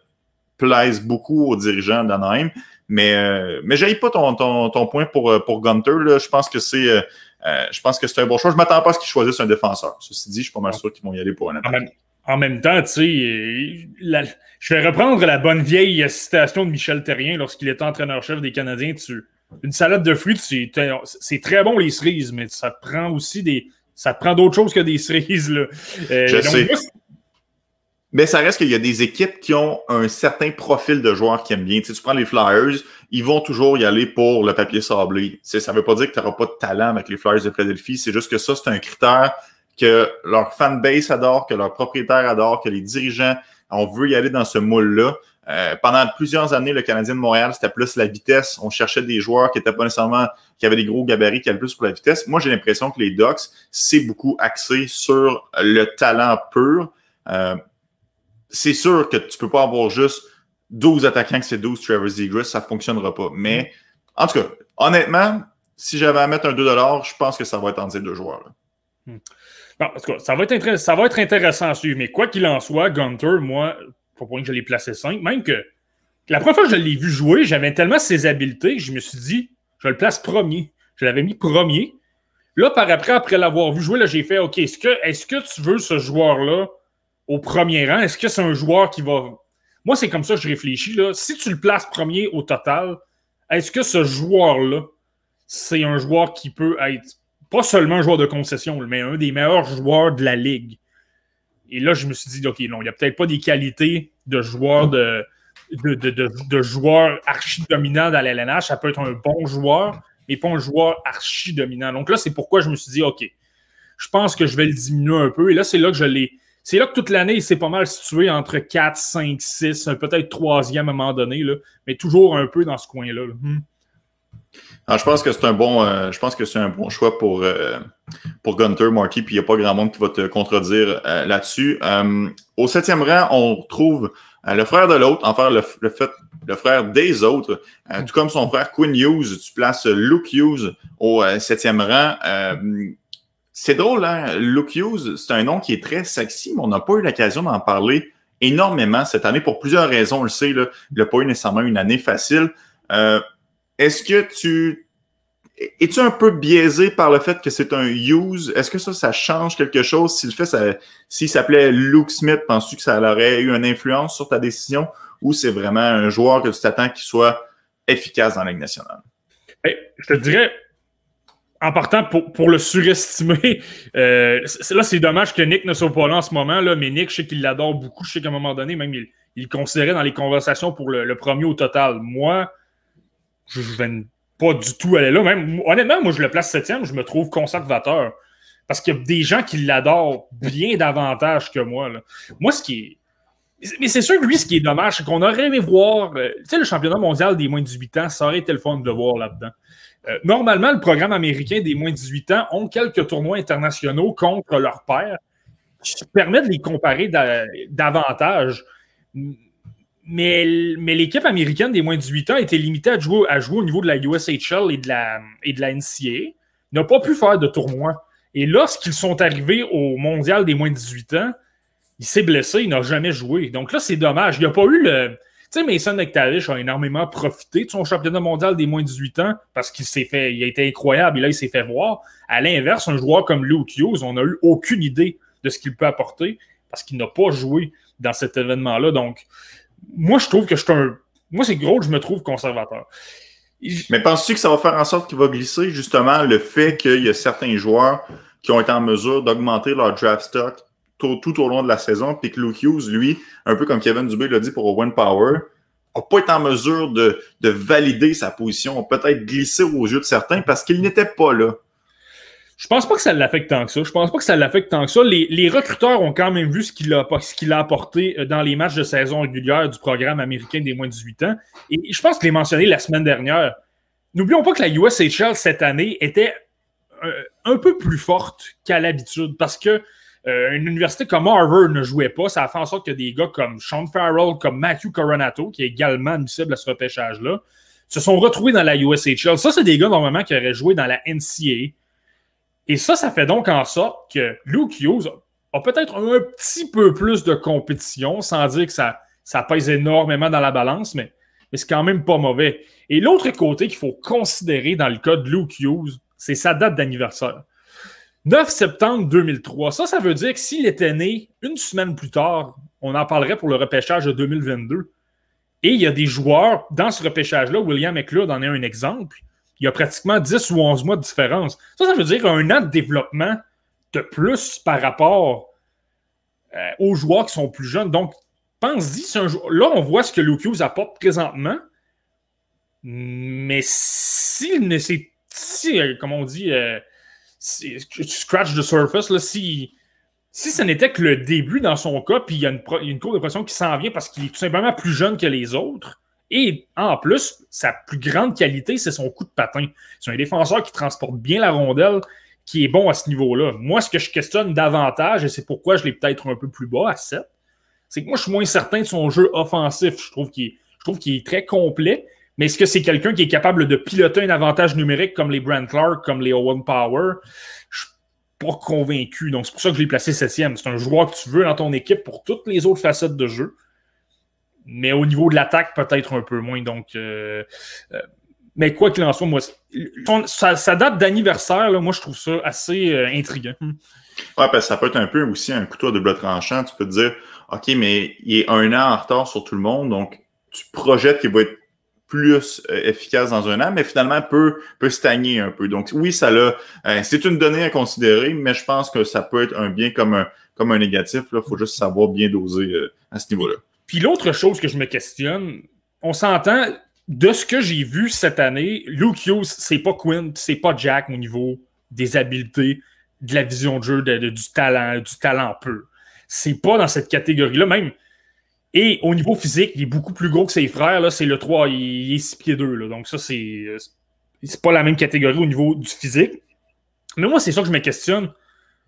plaisent beaucoup aux dirigeants d'Anaheim. Mais j'aille pas ton point pour Gunter. Là. Je pense que c'est un bon choix. Je m'attends pas à ce qu'ils choisissent un défenseur. Ceci dit, je suis pas mal sûr qu'ils vont y aller pour un attaquant. En même temps, tu sais, je vais reprendre la bonne vieille citation de Michel Therrien lorsqu'il était entraîneur-chef des Canadiens. Une salade de fruits, c'est très bon les cerises, mais ça te prend aussi ça te prend d'autres choses que des cerises. Là. Je sais. Mais ça reste qu'il y a des équipes qui ont un certain profil de joueurs qui aiment bien. Tu prends les Flyers, ils vont toujours y aller pour le papier sablé. Ça ne veut pas dire que tu n'auras pas de talent avec les Flyers de Philadelphie. C'est juste que ça, c'est un critère que leur fanbase adore, que leurs propriétaires adorent, que les dirigeants, on veut y aller dans ce moule-là. Pendant plusieurs années, le Canadien de Montréal, c'était plus la vitesse. On cherchait des joueurs qui étaient pas nécessairement, qui avaient des gros gabarits, qui allaient plus pour la vitesse. Moi, j'ai l'impression que les Ducks, c'est beaucoup axé sur le talent pur. C'est sûr que tu peux pas avoir juste 12 attaquants que c'est 12 Trevor Zegras, ça fonctionnera pas. Mais, en tout cas, honnêtement, si j'avais à mettre un 2$, je pense que ça va être entre ces deux joueurs-là. Bon, en tout cas, ça va être intéressant à suivre. Mais quoi qu'il en soit, Gunter, moi, pour point que je l'ai placé 5, même que la première fois que je l'ai vu jouer, j'avais tellement ses habiletés que je me suis dit, je le place premier. Je l'avais mis premier. Là, après l'avoir vu jouer, là, j'ai fait, OK, est-ce que tu veux ce joueur-là au premier rang? Est-ce que c'est un joueur qui va... Moi, c'est comme ça que je réfléchis. Là. Si tu le places premier au total, est-ce que ce joueur-là, c'est un joueur qui peut être pas seulement un joueur de concession, mais un des meilleurs joueurs de la Ligue? Et là, je me suis dit, OK, non, il n'y a peut-être pas des qualités de joueur de joueur archi-dominant dans la LNH. Ça peut être un bon joueur, mais pas un joueur archi-dominant. Donc là, c'est pourquoi je me suis dit, OK, je pense que je vais le diminuer un peu. Et là, c'est là que je l'ai... C'est là que toute l'année, c'est pas mal situé entre 4, 5, 6, peut-être 3e à un moment donné, là, mais toujours un peu dans ce coin-là. Alors, je pense que c'est un bon choix pour Gunter, Marky, puis il n'y a pas grand monde qui va te contredire là-dessus. Au 7e rang, on retrouve le frère de l'autre, enfin le frère des autres, tout comme son frère Quinn Hughes. Tu places Luke Hughes au 7e rang. C'est drôle, hein? Luke Hughes, c'est un nom qui est très sexy, mais on n'a pas eu l'occasion d'en parler énormément cette année pour plusieurs raisons. On le sait, là, il n'a pas eu nécessairement une année facile. Est-ce que es-tu un peu biaisé par le fait que c'est un Hughes? Est-ce que ça change quelque chose? S'il s'appelait Luke Smith, penses-tu que ça aurait eu une influence sur ta décision ou c'est vraiment un joueur que tu t'attends qu'il soit efficace dans la Ligue nationale? Hey, je te dirais, en partant, pour le surestimer, là, c'est dommage que Nick ne soit pas là en ce moment, là, mais Nick, je sais qu'il l'adore beaucoup. Je sais qu'à un moment donné, même, il le considérait dans les conversations pour le premier au total. Moi, je ne vais pas du tout aller là. Même, honnêtement, moi, je le place 7e, je me trouve conservateur. Parce qu'il y a des gens qui l'adorent bien davantage que moi. Là. Moi, mais c'est sûr que lui, ce qui est dommage, c'est qu'on aurait aimé voir... tu sais, le championnat mondial des moins de 18 ans, ça aurait été le fun de le voir là-dedans. Normalement, le programme américain des moins de 18 ans ont quelques tournois internationaux contre leurs pairs qui permettent de les comparer davantage. Mais l'équipe américaine des moins de 18 ans était limitée à jouer au niveau de la USHL et de la NCAA. N'a pas pu faire de tournoi. Et lorsqu'ils sont arrivés au mondial des moins de 18 ans, il s'est blessé, il n'a jamais joué. Donc là, c'est dommage. Il n'y a pas eu le... Tu sais, Mason McTavish a énormément profité de son championnat mondial des moins de 18 ans parce il a été incroyable et là, il s'est fait voir. À l'inverse, un joueur comme Luke Hughes, on n'a eu aucune idée de ce qu'il peut apporter parce qu'il n'a pas joué dans cet événement-là. Donc, moi, je trouve que moi, c'est gros que je me trouve conservateur. Mais penses-tu que ça va faire en sorte qu'il va glisser justement le fait qu'il y a certains joueurs qui ont été en mesure d'augmenter leur draft stock tout au long de la saison, puis que Luke Hughes, lui, un peu comme Kevin Dubé l'a dit pour Owen Power, n'a pas été en mesure de valider sa position, a peut-être glissé aux yeux de certains parce qu'il n'était pas là. Je pense pas que ça l'affecte tant que ça. Les recruteurs ont quand même vu ce qu'il a apporté dans les matchs de saison régulière du programme américain des moins de 18 ans. Et je pense que je l'ai mentionné la semaine dernière. N'oublions pas que la USHL cette année était un peu plus forte qu'à l'habitude parce que une université comme Harvard ne jouait pas. Ça a fait en sorte que des gars comme Sean Farrell, comme Matthew Coronato, qui est également admissible à ce repêchage-là, se sont retrouvés dans la USHL. Ça, c'est des gars normalement qui auraient joué dans la NCAA. Et ça fait donc en sorte que Luke Hughes a peut-être un petit peu plus de compétition, sans dire que ça Ça pèse énormément dans la balance, mais c'est quand même pas mauvais. Et l'autre côté qu'il faut considérer dans le cas de Luke Hughes, c'est sa date d'anniversaire. 9 septembre 2003. Ça veut dire que s'il était né une semaine plus tard, on en parlerait pour le repêchage de 2022. Et il y a des joueurs dans ce repêchage-là, William McLeod en est un exemple, il y a pratiquement 10 ou 11 mois de différence. Ça veut dire un an de développement de plus par rapport aux joueurs qui sont plus jeunes. Donc, pense-y, là, on voit ce que Luke Hughes apporte présentement, mais comme on dit, scratch the surface, là, si ce n'était que le début dans son cas, puis il y a une courbe de pression qui s'en vient parce qu'il est tout simplement plus jeune que les autres, et en plus, sa plus grande qualité, c'est son coup de patin. C'est un défenseur qui transporte bien la rondelle, qui est bon à ce niveau-là. Moi, ce que je questionne davantage, et c'est pourquoi je l'ai peut-être un peu plus bas à 7, c'est que moi, je suis moins certain de son jeu offensif. Je trouve qu'il est très complet, mais est-ce que c'est quelqu'un qui est capable de piloter un avantage numérique comme les Brant Clark, comme les Owen Power? Je suis pas convaincu. Donc, c'est pour ça que je l'ai placé 7e. C'est un joueur que tu veux dans ton équipe pour toutes les autres facettes de jeu. Mais au niveau de l'attaque, peut-être un peu moins. Donc, mais quoi qu'il en soit, moi, sa date d'anniversaire, là, moi, je trouve ça assez intriguant. Ouais, parce que ça peut être un peu aussi un couteau à double tranchant. Tu peux te dire, OK, mais il est un an en retard sur tout le monde, donc tu projettes qu'il va être plus efficace dans un an, mais finalement peut stagner un peu. Donc oui, c'est une donnée à considérer, mais je pense que ça peut être un bien comme un négatif. Il faut juste savoir bien doser à ce niveau-là. Puis l'autre chose que je me questionne, on s'entend, de ce que j'ai vu cette année, Luke Hughes, c'est pas Quinn, c'est pas Jack au niveau des habiletés, de la vision de jeu, du talent pur. C'est pas dans cette catégorie-là, même. Et au niveau physique, il est beaucoup plus gros que ses frères. Là, c'est le 3, il est 6 pieds 2. Là, donc ça, c'est pas la même catégorie au niveau du physique. Mais moi, c'est ça que je me questionne.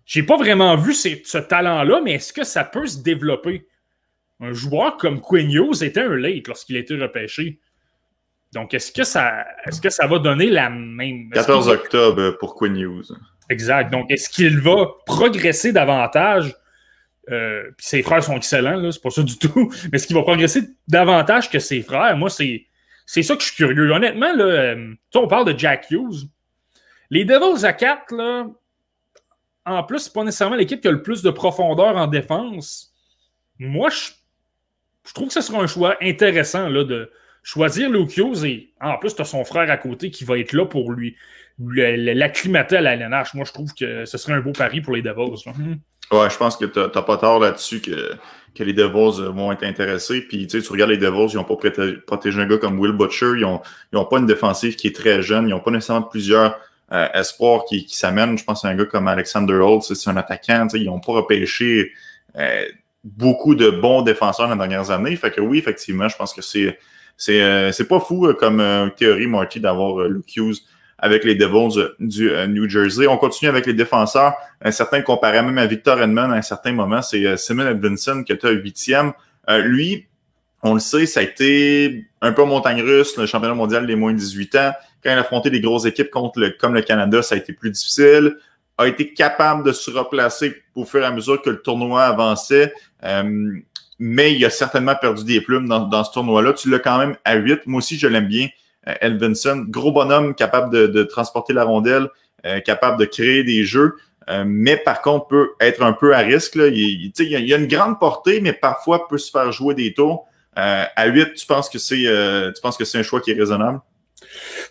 J'ai pas vraiment vu ce talent-là, mais est-ce que ça peut se développer? Un joueur comme Quinn Hughes était un late lorsqu'il a été repêché. Donc, est-ce que ça va donner la même... 14 octobre pour Quinn Hughes. Exact. Donc, est-ce qu'il va progresser davantage? Puis ses frères sont excellents, là, c'est pas ça du tout. Mais est-ce qu'il va progresser davantage que ses frères? Moi, c'est ça que je suis curieux. Honnêtement, là, on parle de Jack Hughes. Les Devils à 4, là, en plus, c'est pas nécessairement l'équipe qui a le plus de profondeur en défense. Moi, je trouve que ce sera un choix intéressant là, de choisir Luke Hughes et en plus, tu as son frère à côté qui va être là pour l'acclimater à la LNH. Moi, je trouve que ce serait un beau pari pour les Devils. Là. Ouais, je pense que tu n'as pas tort là-dessus que les Devils vont être intéressés. Puis tu regardes les Devils, ils n'ont pas protégé un gars comme Will Butcher. Ils n'ont pas une défensive qui est très jeune. Ils n'ont pas nécessairement plusieurs espoirs qui s'amènent. Je pense à un gars comme Alexander Holtz, c'est un attaquant. Ils n'ont pas repêché beaucoup de bons défenseurs dans les dernières années. Fait que oui, effectivement, je pense que c'est pas fou comme théorie, Marty, d'avoir Luke Hughes avec les Devils du New Jersey. On continue avec les défenseurs. Certains comparaient même à Victor Hedman à un certain moment. C'est Simon Edvinsson qui était 8e. Lui, on le sait, ça a été un peu montagne russe, le championnat mondial des moins de 18 ans. Quand il a affronté des grosses équipes comme le Canada, ça a été plus difficile. A été capable de se replacer au fur et à mesure que le tournoi avançait. Mais il a certainement perdu des plumes dans ce tournoi-là. Tu l'as quand même à 8. Moi aussi, je l'aime bien. Edvinsson, gros bonhomme, capable de transporter la rondelle, capable de créer des jeux, mais par contre peut être un peu à risque. Là. Il y a une grande portée, mais parfois peut se faire jouer des tours. À 8, tu penses que c'est un choix qui est raisonnable?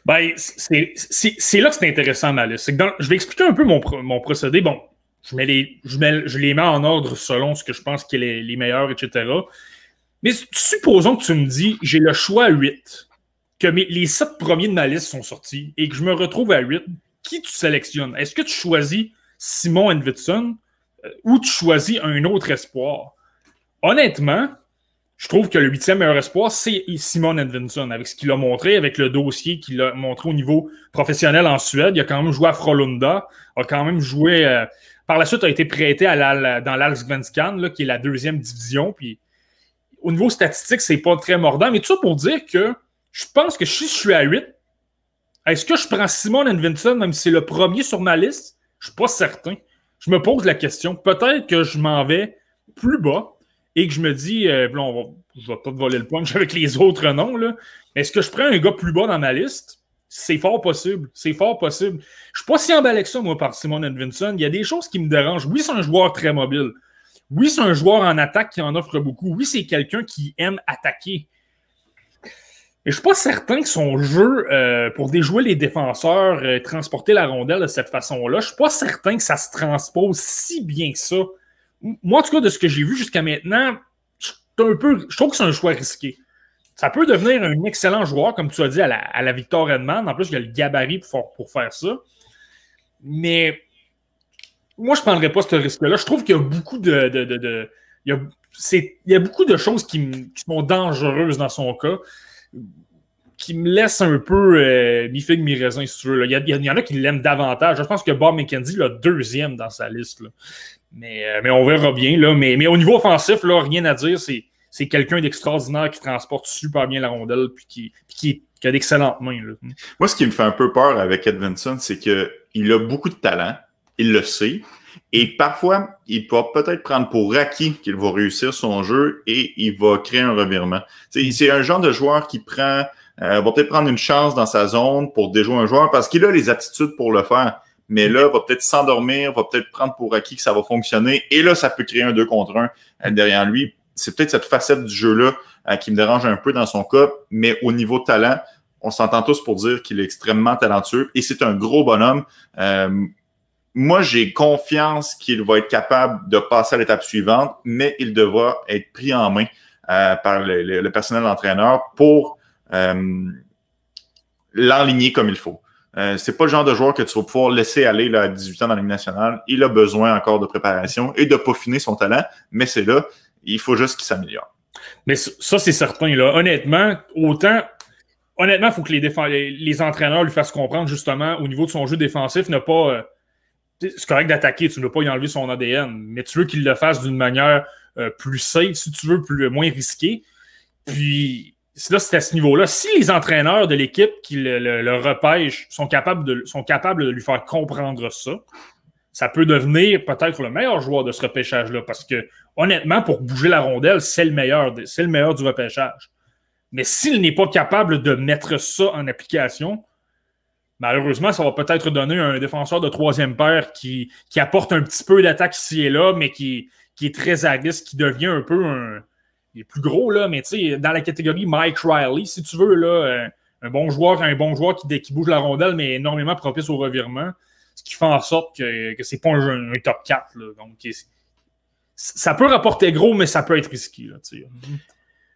Ben, c'est là que c'est intéressant, ma liste. Je vais expliquer un peu mon procédé. Bon, je les mets en ordre selon ce que je pense qui est les meilleurs, etc. Mais supposons que tu me dis, j'ai le choix à 8. Que les 7 premiers de ma liste sont sortis et que je me retrouve à 8, qui tu sélectionnes? Est-ce que tu choisis Simon Edvinsson ou tu choisis un autre espoir? Honnêtement, je trouve que le 8e meilleur espoir, c'est Simon Edvinsson, avec ce qu'il a montré, avec le dossier qu'il a montré au niveau professionnel en Suède. Il a quand même joué à Frölunda, a quand même joué... par la suite, a été prêté dans l'Allsvenskan, qui est la 2e division. Puis, au niveau statistique, c'est pas très mordant, mais tout ça pour dire que je pense que si je suis à 8, est-ce que je prends Simon Edvinsson, même si c'est le premier sur ma liste? Je ne suis pas certain. Je me pose la question. Peut-être que je m'en vais plus bas et que je me dis, je ne vais pas te voler le punch avec les autres noms, là, mais est-ce que je prends un gars plus bas dans ma liste? C'est fort possible. C'est fort possible. Je ne suis pas si emballé que ça, moi, par Simon Edvinsson. Il y a des choses qui me dérangent. Oui, c'est un joueur très mobile. Oui, c'est un joueur en attaque qui en offre beaucoup. Oui, c'est quelqu'un qui aime attaquer. Mais je ne suis pas certain que son jeu, pour déjouer les défenseurs, transporter la rondelle de cette façon-là, je ne suis pas certain que ça se transpose si bien que ça. Moi, en tout cas, de ce que j'ai vu jusqu'à maintenant, je trouve que c'est un choix risqué. Ça peut devenir un excellent joueur, comme tu as dit, à la Victor Edman. En plus, il y a le gabarit pour faire ça. Mais moi, je ne prendrais pas ce risque-là. Je trouve qu'il y a beaucoup il y a beaucoup de choses qui sont dangereuses dans son cas, qui me laissent un peu mi-figue, mi-raisin, si tu veux. Il y en a qui l'aiment davantage. Je pense que Bob McKenzie, le deuxième dans sa liste. Là. Mais on verra bien. Là. Mais au niveau offensif, là, rien à dire. C'est quelqu'un d'extraordinaire qui transporte super bien la rondelle puis qui a d'excellentes mains. Là. Moi, ce qui me fait un peu peur avec Edvinsson, c'est qu'il a beaucoup de talent. Il le sait. Et parfois, il va peut-être prendre pour acquis qu'il va réussir son jeu et il va créer un revirement. C'est un genre de joueur qui va peut-être prendre une chance dans sa zone pour déjouer un joueur parce qu'il a les aptitudes pour le faire. Mais là, va peut-être s'endormir, va peut-être prendre pour acquis que ça va fonctionner. Et là, ça peut créer un 2 contre 1 derrière lui. C'est peut-être cette facette du jeu-là qui me dérange un peu dans son cas. Mais au niveau talent, on s'entend tous pour dire qu'il est extrêmement talentueux. Et c'est un gros bonhomme. Moi, j'ai confiance qu'il va être capable de passer à l'étape suivante, mais il devra être pris en main par le personnel d'entraîneur pour l'enligner comme il faut. C'est pas le genre de joueur que tu vas pouvoir laisser aller là, à 18 ans dans la Ligue nationale. Il a besoin encore de préparation et de peaufiner son talent, mais c'est là, il faut juste qu'il s'améliore. Mais ça, c'est certain. Là. Honnêtement, il faut que les entraîneurs lui fassent comprendre justement au niveau de son jeu défensif, ne pas... c'est correct d'attaquer, tu ne veux pas y enlever son ADN, mais tu veux qu'il le fasse d'une manière plus safe, si tu veux, moins risquée. Puis là, c'est à ce niveau-là. Si les entraîneurs de l'équipe qui le repêchent sont capables de lui faire comprendre ça, ça peut devenir peut-être le meilleur joueur de ce repêchage-là. Parce que, honnêtement, pour bouger la rondelle, c'est le meilleur du repêchage. Mais s'il n'est pas capable de mettre ça en application, malheureusement, ça va peut-être donner un défenseur de troisième paire qui apporte un petit peu d'attaque ici et là, mais qui est très à risque, qui devient un peu il est plus gros, là, mais tu sais, dans la catégorie Mike Riley, si tu veux, là, un bon joueur qui bouge la rondelle, mais énormément propice au revirement, ce qui fait en sorte que c'est pas un top 4. Là, donc, ça peut rapporter gros, mais ça peut être risqué. Là, tu sais.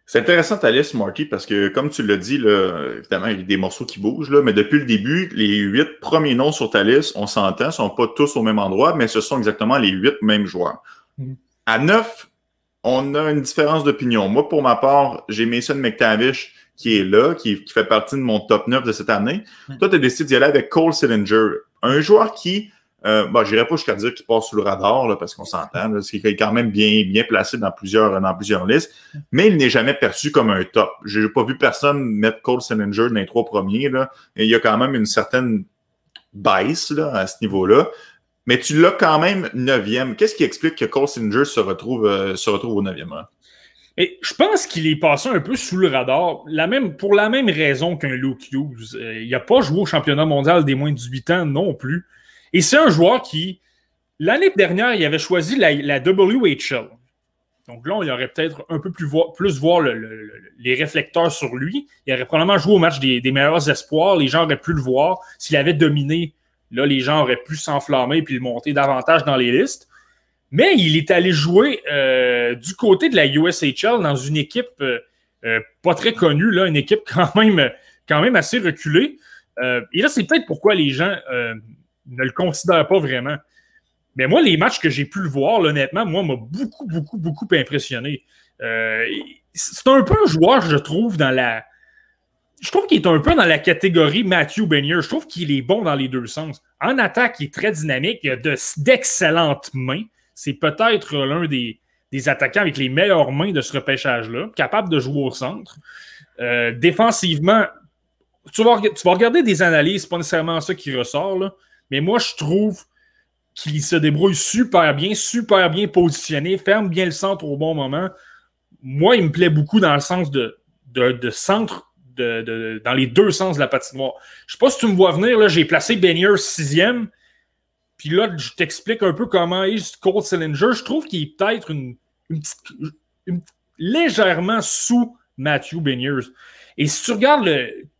C'est intéressant ta liste, Marty, parce que comme tu l'as dit, là, évidemment, il y a des morceaux qui bougent, là, mais depuis le début, les 8 premiers noms sur ta liste, on s'entend, ne sont pas tous au même endroit, mais ce sont exactement les 8 mêmes joueurs. À 9, on a une différence d'opinion. Moi, pour ma part, j'ai Mason McTavish qui est là, qui fait partie de mon top 9 de cette année. Toi, tu as décidé d'y aller avec Cole Sillinger, un joueur qui... je n'irai pas jusqu'à dire qu'il passe sous le radar, là, parce qu'on s'entend, parce qu'il est quand même bien placé dans plusieurs listes, mais il n'est jamais perçu comme un top. Je n'ai pas vu personne mettre Cole Sillinger dans les 3 premiers, là, et il y a quand même une certaine baisse là, à ce niveau-là, mais tu l'as quand même 9e. Qu'est-ce qui explique que Cole Sillinger se retrouve au 9e rang? Et je pense qu'il est passé un peu sous le radar, pour la même raison qu'un Luke Hughes. Il n'a pas joué au championnat mondial des moins de 18 ans non plus. Et c'est un joueur qui, l'année dernière, il avait choisi la WHL. Donc là, il aurait peut-être un peu plus voir les réflecteurs sur lui. Il aurait probablement joué au match des meilleurs espoirs. Les gens auraient pu le voir. S'il avait dominé, là, les gens auraient pu s'enflammer et le monter davantage dans les listes. Mais il est allé jouer du côté de la USHL dans une équipe pas très connue, là, une équipe quand même assez reculée. Et là, c'est peut-être pourquoi les gens... ne le considère pas vraiment. Mais moi, les matchs que j'ai pu le voir, là, honnêtement, moi, m'a beaucoup impressionné. C'est un peu un joueur, je trouve, je trouve qu'il est un peu dans la catégorie Matthew Benier. Je trouve qu'il est bon dans les deux sens. En attaque, il est très dynamique. Il a d'excellentes mains. C'est peut-être l'un des attaquants avec les meilleures mains de ce repêchage-là, capable de jouer au centre. Défensivement, tu vas regarder des analyses, c'est pas nécessairement ça qui ressort, là. Mais moi, je trouve qu'il se débrouille super bien positionné, ferme bien le centre au bon moment. moi, il me plaît beaucoup dans le sens de centre, dans les deux sens de la patinoire. Je ne sais pas si tu me vois venir, là, j'ai placé Beniers 6e. Puis là, je t'explique un peu comment est Cole Sillinger. Je trouve qu'il est peut-être légèrement sous Matthew Beniers. Et si tu regardes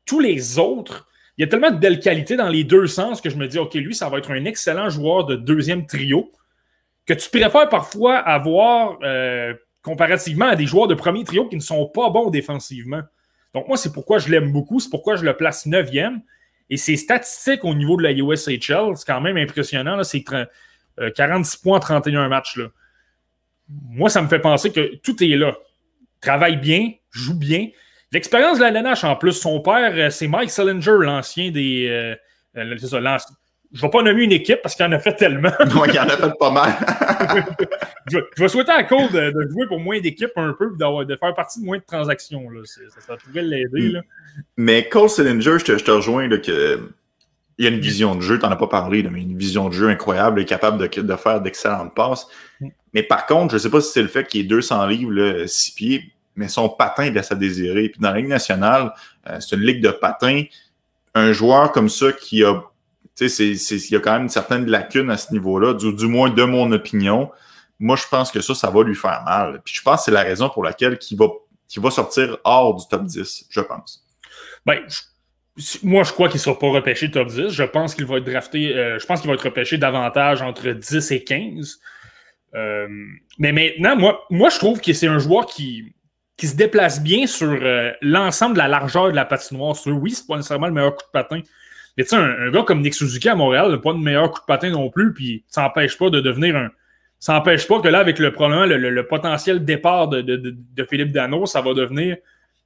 tous les autres, il y a tellement de belles qualités dans les deux sens que je me dis, OK, lui, ça va être un excellent joueur de deuxième trio que tu préfères parfois avoir comparativement à des joueurs de premier trio qui ne sont pas bons défensivement. Donc moi, c'est pourquoi je l'aime beaucoup, c'est pourquoi je le place 9e. Et ses statistiques au niveau de la USHL, c'est quand même impressionnant. Là, c'est 46 points en 31 matchs. Là. Moi, ça me fait penser que tout est là. Travaille bien, joue bien. L'expérience de la LNH, en plus, son père, c'est Mike Sillinger, l'ancien des... c'est ça, l'ancien. Je ne vais pas nommer une équipe parce qu'il en a fait tellement. Oui, il en a fait pas mal. je vais souhaiter à Cole de jouer pour moins d'équipes un peu et de faire partie de moins de transactions. Là. Ça pourrait l'aider. Là. Mais Cole Sillinger, je te rejoins là, que il y a une vision de jeu, tu n'en as pas parlé, là, mais une vision de jeu incroyable, il est capable de faire d'excellentes passes. Mais par contre, je ne sais pas si c'est le fait qu'il est 200 livres, là, 6 pieds, mais son patin laisse à désirer. Puis dans la Ligue nationale, c'est une ligue de patins. Un joueur comme ça qui a... Tu sais, il y a quand même une certaine lacune à ce niveau-là, du moins de mon opinion. Moi, je pense que ça va lui faire mal. Puis je pense que c'est la raison pour laquelle il va sortir hors du top 10, je pense. Ben, moi, je crois qu'il ne sera pas repêché top 10. Je pense qu'il va être drafté, je pense qu'il va être repêché davantage entre 10 et 15. Mais maintenant, moi, je trouve que c'est un joueur qui se déplace bien sur l'ensemble de la largeur de la patinoire. Oui, c'est pas nécessairement le meilleur coup de patin. Mais tu sais, un gars comme Nick Suzuki à Montréal n'a pas de meilleur coup de patin non plus, puis ça n'empêche pas de devenir un... Ça n'empêche pas que là, avec probablement le potentiel départ de Philippe Danault, ça va devenir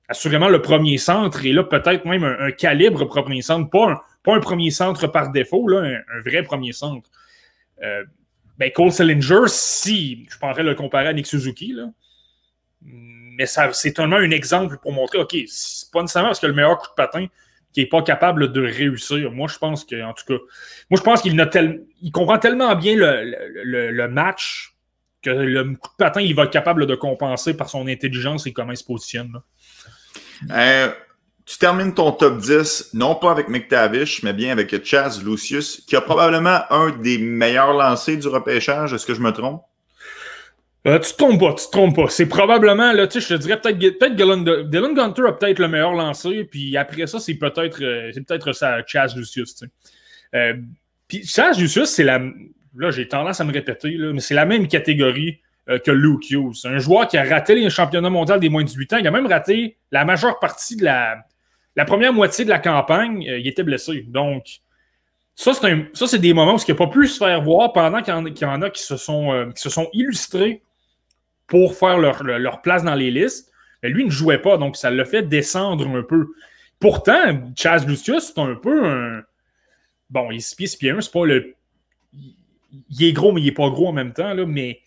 assurément le premier centre, et là, peut-être même un calibre premier centre, pas un premier centre par défaut, là, un vrai premier centre. Ben Cole Sillinger, si je pourrais le comparer à Nick Suzuki, là, mais c'est tellement un exemple pour montrer, OK, c'est pas nécessairement parce que le meilleur coup de patin qui n'est pas capable de réussir. Moi, je pense que, en tout cas, il comprend tellement bien le match que le coup de patin, il va être capable de compenser par son intelligence et comment il se positionne. Tu termines ton top 10, non pas avec McTavish, mais bien avec Chaz Lucius, qui a probablement un des meilleurs lancers du repêchage. Est-ce que je me trompe? Tu te trompes pas. C'est probablement, là, tu sais, je te dirais peut-être Dylan Gunter a peut-être le meilleur lancé, puis après ça, c'est peut-être ça, Chaz Lucius, tu sais. Puis Chaz Lucius, c'est la... Là, j'ai tendance à me répéter, là, mais c'est la même catégorie que Luke Hughes. C'est un joueur qui a raté les championnats mondiaux des moins de 18 ans. Il a même raté la majeure partie de la première moitié de la campagne. Il était blessé. Donc, ça, c'est des moments où il n'a pas pu se faire voir pendant qu'il y en a qui se sont illustrés pour faire leur place dans les listes. Mais lui, il ne jouait pas, donc ça l'a fait descendre un peu. Pourtant, Chaz Lucius, c'est un peu un... Bon, il est 6 pieds, 6 pieds 1, c'est pas le... Il est gros, mais il n'est pas gros en même temps, là, mais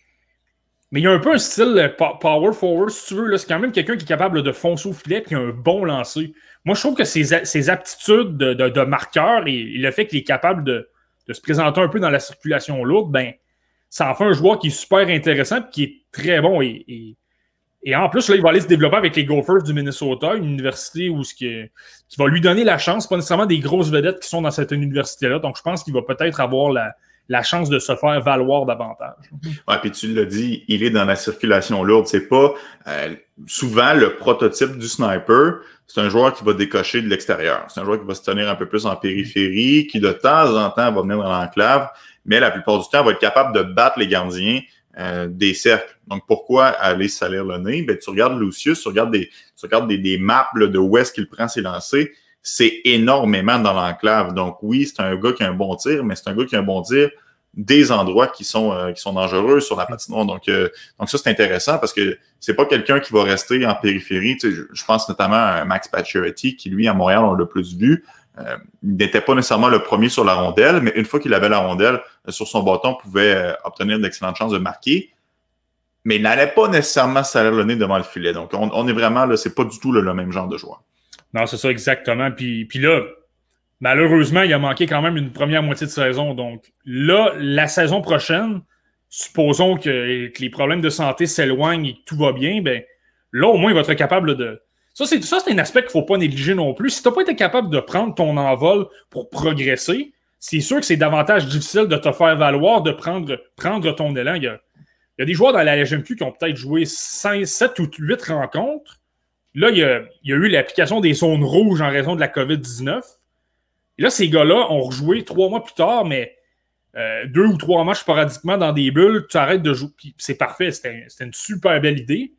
il y a un peu un style power forward, si tu veux. Là, c'est quand même quelqu'un qui est capable de foncer au filet et qui a un bon lancer. Moi, je trouve que ses aptitudes de marqueur et le fait qu'il est capable de se présenter un peu dans la circulation lourde, ben, ça en fait un joueur qui est super intéressant et qui est très bon. Et en plus, là, il va aller se développer avec les Gophers du Minnesota, une université qui va lui donner la chance, pas nécessairement des grosses vedettes qui sont dans cette université-là. Donc, je pense qu'il va peut-être avoir la chance de se faire valoir davantage. Ouais, puis tu l'as dit, il est dans la circulation lourde. C'est pas souvent le prototype du sniper. C'est un joueur qui va décocher de l'extérieur. C'est un joueur qui va se tenir un peu plus en périphérie, qui de temps en temps va venir dans l'enclave, mais la plupart du temps va être capable de battre les gardiens des cercles. Donc, pourquoi aller salir le nez? Ben, tu regardes Lucius, tu regardes des maps là, de où est-ce qu'il prend ses lancers. C'est énormément dans l'enclave. Donc, oui, c'est un gars qui a un bon tir, mais c'est un gars qui a un bon tir des endroits qui sont dangereux sur la patinoire. Donc ça, c'est intéressant parce que c'est pas quelqu'un qui va rester en périphérie. Tu sais, je pense notamment à Max Pacioretty, qui, lui, à Montréal, on l'a plus vu. Il n'était pas nécessairement le premier sur la rondelle, mais une fois qu'il avait la rondelle sur son bâton, pouvait obtenir d'excellentes chances de marquer. Mais il n'allait pas nécessairement salir le nez devant le filet. Donc, on est vraiment là, c'est pas du tout le même genre de joueur. Non, c'est ça, exactement. Puis là, malheureusement, il a manqué quand même une première moitié de saison. Donc là, la saison prochaine, supposons que les problèmes de santé s'éloignent et que tout va bien, ben Là, au moins, il va être capable de... Ça, c'est un aspect qu'il ne faut pas négliger non plus. Si tu n'as pas été capable de prendre ton envol pour progresser, c'est sûr que c'est davantage difficile de te faire valoir, de prendre ton élan. Il y a des joueurs dans la LGMQ qui ont peut-être joué 5, 7 ou 8 rencontres. Là, il y a eu l'application des zones rouges en raison de la COVID-19. Et là, ces gars-là ont rejoué 3 mois plus tard, mais 2 ou 3 matchs sporadiquement dans des bulles, tu arrêtes de jouer. Puis c'est parfait, c'était une super belle idée.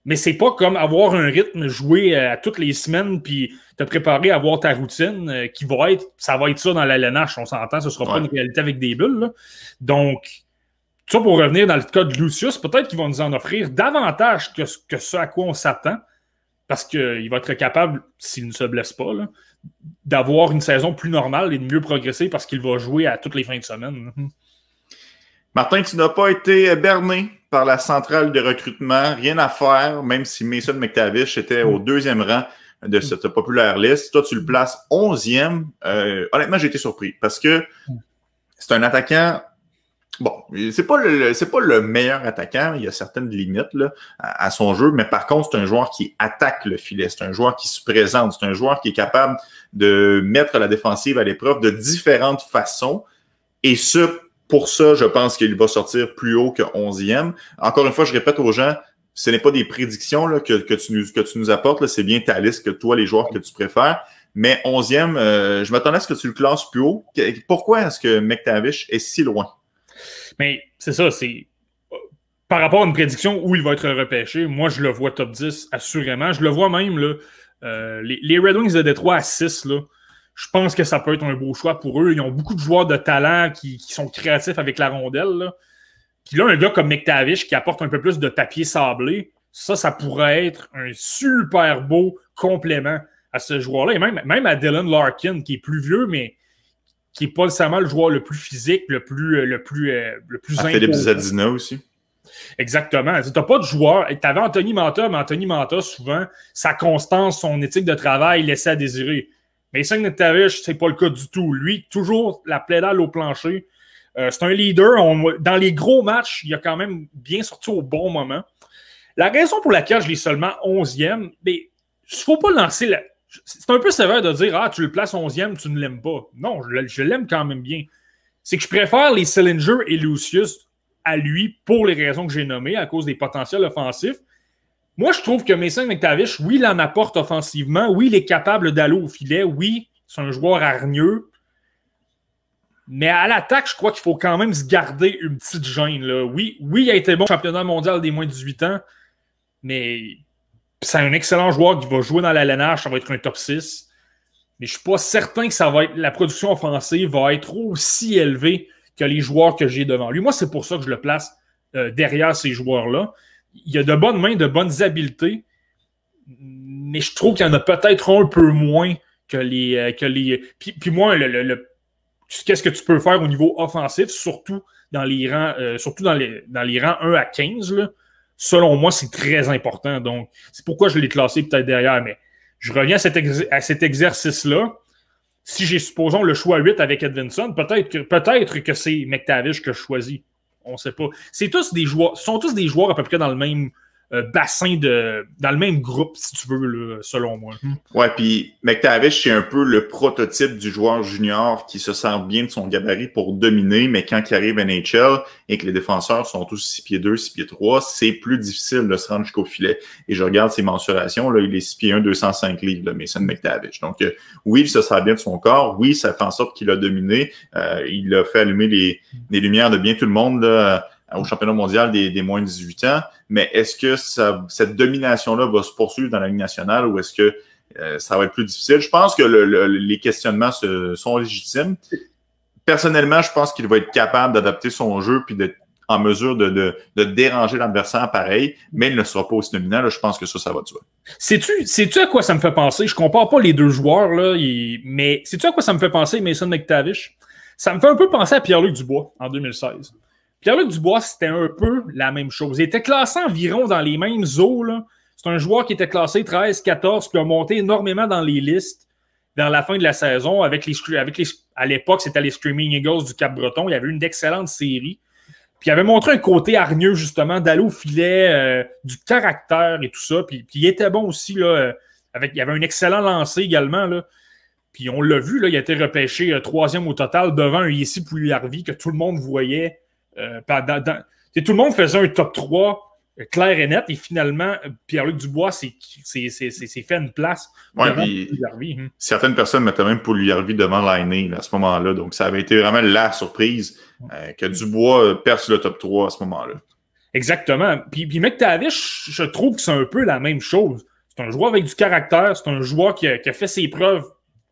Mais c'est pas comme avoir un rythme, jouer à toutes les semaines, puis te préparer à avoir ta routine qui va être, ça va être ça dans la LNH, on s'entend, ce sera pas une réalité avec des bulles. Là. Donc, ça pour revenir dans le cas de Lucius, peut-être qu'ils vont nous en offrir davantage que ce à quoi on s'attend, parce qu'il va être capable, s'il ne se blesse pas, là, d'avoir une saison plus normale et de mieux progresser parce qu'il va jouer à toutes les fins de semaine. Martin, tu n'as pas été berné par la centrale de recrutement. Rien à faire, même si Mason McTavish était au 2e rang de cette populaire liste. Toi, tu le places 11e. Honnêtement, j'ai été surpris parce que c'est un attaquant... Bon, c'est pas le meilleur attaquant. Il y a certaines limites là, à son jeu, mais par contre, c'est un joueur qui attaque le filet. C'est un joueur qui se présente. C'est un joueur qui est capable de mettre la défensive à l'épreuve de différentes façons. Et pour ça, je pense qu'il va sortir plus haut que 11e. Encore une fois, je répète aux gens, ce n'est pas des prédictions là, que tu nous apportes. C'est bien ta liste, que toi, les joueurs que tu préfères. Mais 11e, je m'attendais à ce que tu le classes plus haut. Pourquoi est-ce que McTavish est si loin? Mais c'est ça, c'est... Par rapport à une prédiction où il va être repêché, moi, je le vois top 10, assurément. Je le vois même, là, les Red Wings de Détroit à 6, là, je pense que ça peut être un beau choix pour eux. Ils ont beaucoup de joueurs de talent qui sont créatifs avec la rondelle. Là. Puis là, un gars comme McTavish qui apporte un peu plus de papier sablé, ça pourrait être un super beau complément à ce joueur-là. Et même à Dylan Larkin, qui est plus vieux, mais qui n'est pas nécessairement le joueur le plus physique, le plus imposant. Philippe Zadina aussi. Exactement. Tu n'as pas de joueur. Tu avais Anthony Mantha, mais Anthony Mantha, souvent, sa constance, son éthique de travail laissait à désirer. Mais Mason McTavish, c'est pas le cas du tout. Lui, toujours la pédale au plancher. C'est un leader. Dans les gros matchs, il a quand même bien sorti au bon moment. La raison pour laquelle je l'ai seulement 11e, mais il ne faut pas lancer... C'est un peu sévère de dire « Ah, tu le places 11e, tu ne l'aimes pas. » Non, je l'aime quand même bien. C'est que je préfère les Sillinger et Lucius à lui pour les raisons que j'ai nommées, à cause des potentiels offensifs. Moi, je trouve que Mason McTavish, oui, il en apporte offensivement. Oui, il est capable d'aller au filet. Oui, c'est un joueur hargneux. Mais à l'attaque, je crois qu'il faut quand même se garder une petite gêne. Là. Oui, il a été bon au championnat mondial des moins de 18 ans, mais c'est un excellent joueur qui va jouer dans la LNH. Ça va être un top 6. Mais je ne suis pas certain que la production offensive va être aussi élevée que les joueurs que j'ai devant lui. Moi, c'est pour ça que je le place derrière ces joueurs-là. Il a de bonnes mains, de bonnes habiletés, mais je trouve qu'il y en a peut-être un peu moins que les... Puis moi, qu'est-ce que tu peux faire au niveau offensif, surtout dans les rangs, dans les rangs 1 à 15, là, selon moi, c'est très important. Donc, c'est pourquoi je l'ai classé peut-être derrière. Mais je reviens à cet exercice-là. Si j'ai, supposons, le choix 8 avec Edvinson, peut-être que c'est McTavish que je choisis. On ne sait pas. Sont tous des joueurs à peu près dans le même bassin, dans le même groupe, si tu veux, là, selon moi. Ouais, puis McTavish, c'est un peu le prototype du joueur junior qui se sent bien de son gabarit pour dominer, mais quand il arrive à NHL et que les défenseurs sont tous 6 pieds 2, 6 pieds 3, c'est plus difficile de se rendre jusqu'au filet. Et je regarde ses mensurations, là, il est 6 pieds 1, 205 livres, là, Mason McTavish. Donc, oui, il se sent bien de son corps. Oui, ça fait en sorte qu'il a dominé. Il a fait allumer les lumières de bien tout le monde, là, au championnat mondial des moins de 18 ans, mais est-ce que cette domination-là va se poursuivre dans la Ligue nationale ou est-ce que ça va être plus difficile? Je pense que les questionnements sont légitimes. Personnellement, je pense qu'il va être capable d'adapter son jeu puis d'être en mesure de déranger l'adversaire pareil, mais il ne sera pas aussi dominant. Là, je pense que ça va de soi. Sais-tu à quoi ça me fait penser? Je compare pas les deux joueurs, là, mais sais-tu à quoi ça me fait penser, Mason McTavish? Ça me fait un peu penser à Pierre-Luc Dubois en 2016. Pierre-Luc Dubois, c'était un peu la même chose. Il était classé environ dans les mêmes eaux. Là. C'est un joueur qui était classé 13, 14, puis a monté énormément dans les listes vers la fin de la saison. À l'époque, c'était les Screaming Eagles du Cap-Breton. Il y avait une excellente série. Puis il avait montré un côté hargneux, justement, d'aller au filet, du caractère et tout ça. Puis il était bon aussi, là, il y avait un excellent lancer également, là. Puis on l'a vu, là, il a été repêché 3e au total devant un Jesse Puljujarvi que tout le monde voyait. Tout le monde faisait un top 3 clair et net, et finalement, Pierre-Luc Dubois s'est fait une place devant Puljujarvi. Certaines personnes mettaient même Puljujarvi devant Laine à ce moment-là, donc ça avait été vraiment la surprise que Dubois perce le top 3 à ce moment-là. Exactement. Puis McTavish, je trouve que c'est un peu la même chose. C'est un joueur avec du caractère, c'est un joueur qui a fait ses preuves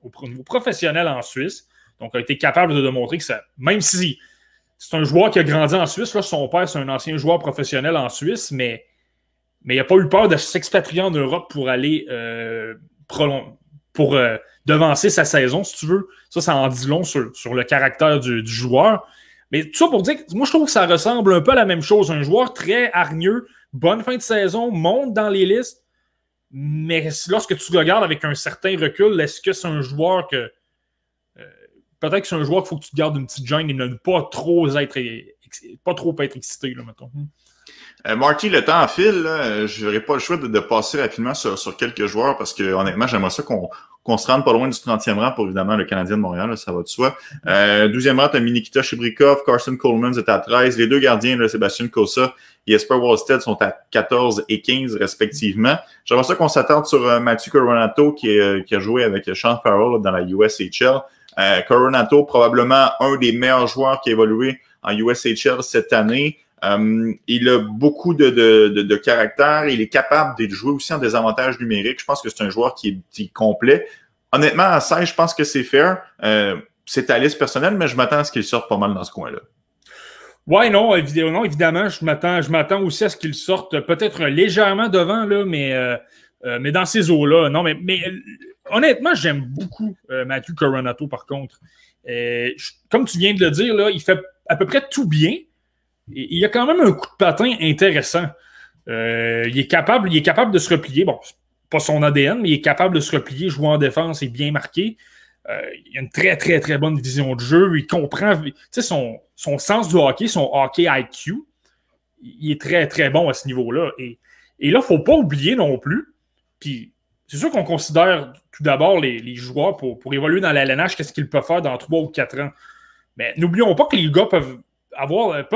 au niveau professionnel en Suisse, donc a été capable de démontrer que ça, même si c'est un joueur qui a grandi en Suisse, là, son père c'est un ancien joueur professionnel en Suisse, mais il n'a pas eu peur de s'expatrier en Europe pour aller devancer sa saison, si tu veux. Ça en dit long sur le caractère du joueur. Mais tout ça pour dire que moi, je trouve que ça ressemble un peu à la même chose. Un joueur très hargneux, bonne fin de saison, monte dans les listes, mais lorsque tu regardes avec un certain recul, est-ce que c'est un joueur que... peut-être que c'est un joueur qu'il faut que tu te gardes une petite gêne et ne pas trop être excité, là, mettons. Marty, le temps file, je n'aurai pas le choix de passer rapidement sur quelques joueurs parce que honnêtement, j'aimerais ça qu'on se rende pas loin du 30e rang pour évidemment le Canadien de Montréal, là, ça va de soi. 12e rang, tu as Nikita Chibrikov, Carson Coleman est à 13. Les deux gardiens, là, Sébastien Cossa et Jesper Wallstedt sont à 14 et 15 respectivement. J'aimerais ça qu'on s'attarde sur Mathieu Coronato qui a joué avec Sean Farrell là, dans la USHL. Coronato, probablement un des meilleurs joueurs qui a évolué en USHL cette année. Il a beaucoup de caractère. Il est capable de jouer aussi en désavantage numérique. Je pense que c'est un joueur qui est complet. Honnêtement, à 16, je pense que c'est fair. C'est ta liste personnelle, mais je m'attends à ce qu'il sorte pas mal dans ce coin-là. Ouais, non, évidemment, je m'attends aussi à ce qu'il sorte peut-être légèrement devant, là, mais dans ces eaux-là. Non, mais honnêtement, j'aime beaucoup Mathieu Coronato, par contre. Comme tu viens de le dire, là, il fait à peu près tout bien. Il a quand même un coup de patin intéressant. Il est capable de se replier. Bon, c'est pas son ADN, mais il est capable de se replier, jouer en défense et bien marqué. Il a une très, très, très bonne vision de jeu. Il comprend son sens du hockey, son hockey IQ. Il est très, très bon à ce niveau-là. Et là, il ne faut pas oublier non plus. Puis, c'est sûr qu'on considère tout d'abord les joueurs pour évoluer dans la LNH, qu'est-ce qu'ils peuvent faire dans 3 ou 4 ans. Mais n'oublions pas que les gars peuvent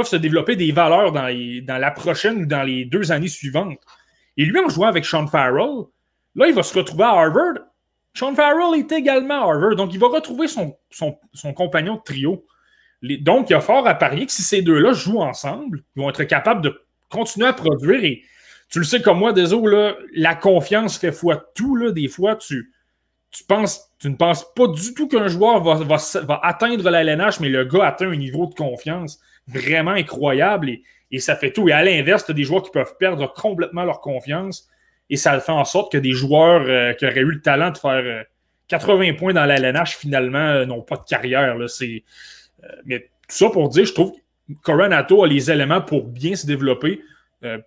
se développer des valeurs dans la prochaine ou dans les 2 années suivantes. Et lui, en jouant avec Sean Farrell, là, il va se retrouver à Harvard. Sean Farrell est également à Harvard, donc il va retrouver son compagnon de trio. Donc, il y a fort à parier que si ces deux-là jouent ensemble, ils vont être capables de continuer à produire. Et tu le sais comme moi, désolé, là, la confiance fait foi de tout. Là, des fois, tu ne penses pas du tout qu'un joueur va atteindre la LNH, mais le gars atteint un niveau de confiance vraiment incroyable et ça fait tout. Et à l'inverse, tu as des joueurs qui peuvent perdre complètement leur confiance et ça fait en sorte que des joueurs qui auraient eu le talent de faire 80 points dans la LNH, finalement, n'ont pas de carrière. Là. Mais tout ça pour dire, je trouve que Coronato a les éléments pour bien se développer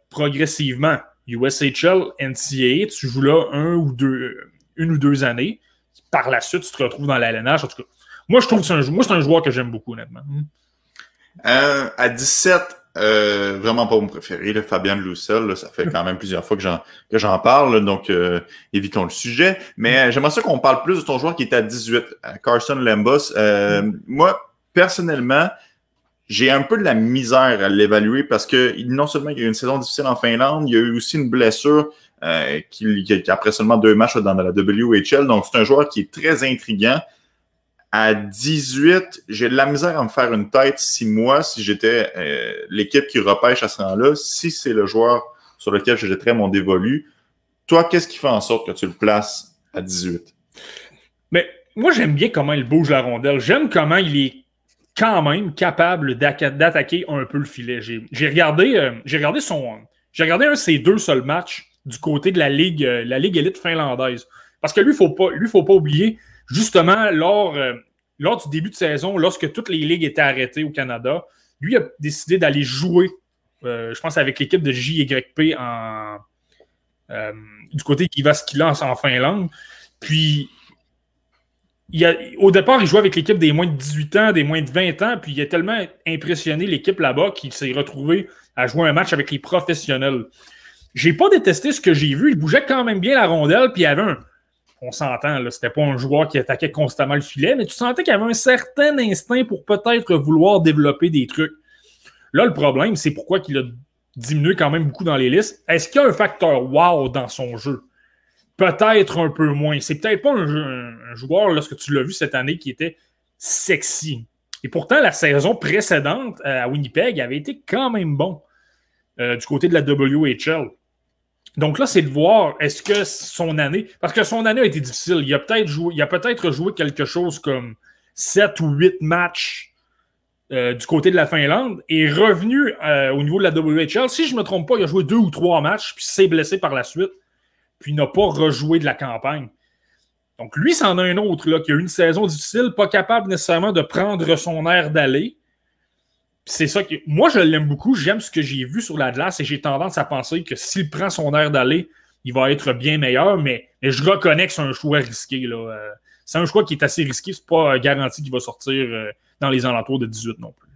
progressivement. USHL, NCAA, tu joues là une ou deux années. Par la suite, tu te retrouves dans la LNH. En tout cas, moi, je trouve que c'est un joueur que j'aime beaucoup, honnêtement. À 17, vraiment pas mon préféré, là, Fabien Loussel. Là, ça fait quand même plusieurs fois que j'en parle, là, donc évitons le sujet. Mais j'aimerais ça qu'on parle plus de ton joueur qui est à 18, Carson Lembus. Moi, personnellement, j'ai un peu de la misère à l'évaluer parce que non seulement il y a eu une saison difficile en Finlande, il y a eu aussi une blessure qui après seulement 2 matchs dans la WHL. Donc, c'est un joueur qui est très intriguant. À 18, j'ai de la misère à me faire une tête si j'étais l'équipe qui repêche à ce rang-là, si c'est le joueur sur lequel je jetterais mon dévolu. Toi, qu'est-ce qui fait en sorte que tu le places à 18? Mais moi, j'aime bien comment il bouge la rondelle. J'aime comment il est quand même capable d'attaquer un peu le filet. J'ai regardé un de ses 2 seuls matchs du côté de la Ligue élite finlandaise. Parce que lui, faut pas oublier, justement, lors du début de saison, lorsque toutes les ligues étaient arrêtées au Canada, lui a décidé d'aller jouer, je pense, avec l'équipe de JYP du côté qui va skier en Finlande. Puis, Au départ, il jouait avec l'équipe des moins de 18 ans, des moins de 20 ans, puis il a tellement impressionné l'équipe là-bas qu'il s'est retrouvé à jouer un match avec les professionnels. J'ai pas détesté ce que j'ai vu. Il bougeait quand même bien la rondelle, puis il y avait on s'entend, là, c'était pas un joueur qui attaquait constamment le filet, mais tu sentais qu'il y avait un certain instinct pour peut-être vouloir développer des trucs. Là, le problème, c'est pourquoi il a diminué quand même beaucoup dans les listes. Est-ce qu'il y a un facteur wow dans son jeu? Peut-être un peu moins. C'est peut-être pas un joueur, lorsque tu l'as vu cette année, qui était sexy. Et pourtant, la saison précédente à Winnipeg avait été quand même bon du côté de la WHL. Donc là, c'est de voir, est-ce que son année... Parce que son année a été difficile. Il a peut-être joué quelque chose comme 7 ou 8 matchs du côté de la Finlande et est revenu au niveau de la WHL. Si je ne me trompe pas, il a joué 2 ou 3 matchs, puis s'est blessé par la suite, puis n'a pas rejoué de la campagne. Donc lui, c'en a un autre là, qui a eu une saison difficile, pas capable nécessairement de prendre son air d'aller. C'est ça que moi, je l'aime beaucoup. J'aime ce que j'ai vu sur la glace et j'ai tendance à penser que s'il prend son air d'aller, il va être bien meilleur. Mais je reconnais que c'est un choix risqué. Là. C'est un choix qui est assez risqué. C'est pas garanti qu'il va sortir dans les alentours de 18 non plus.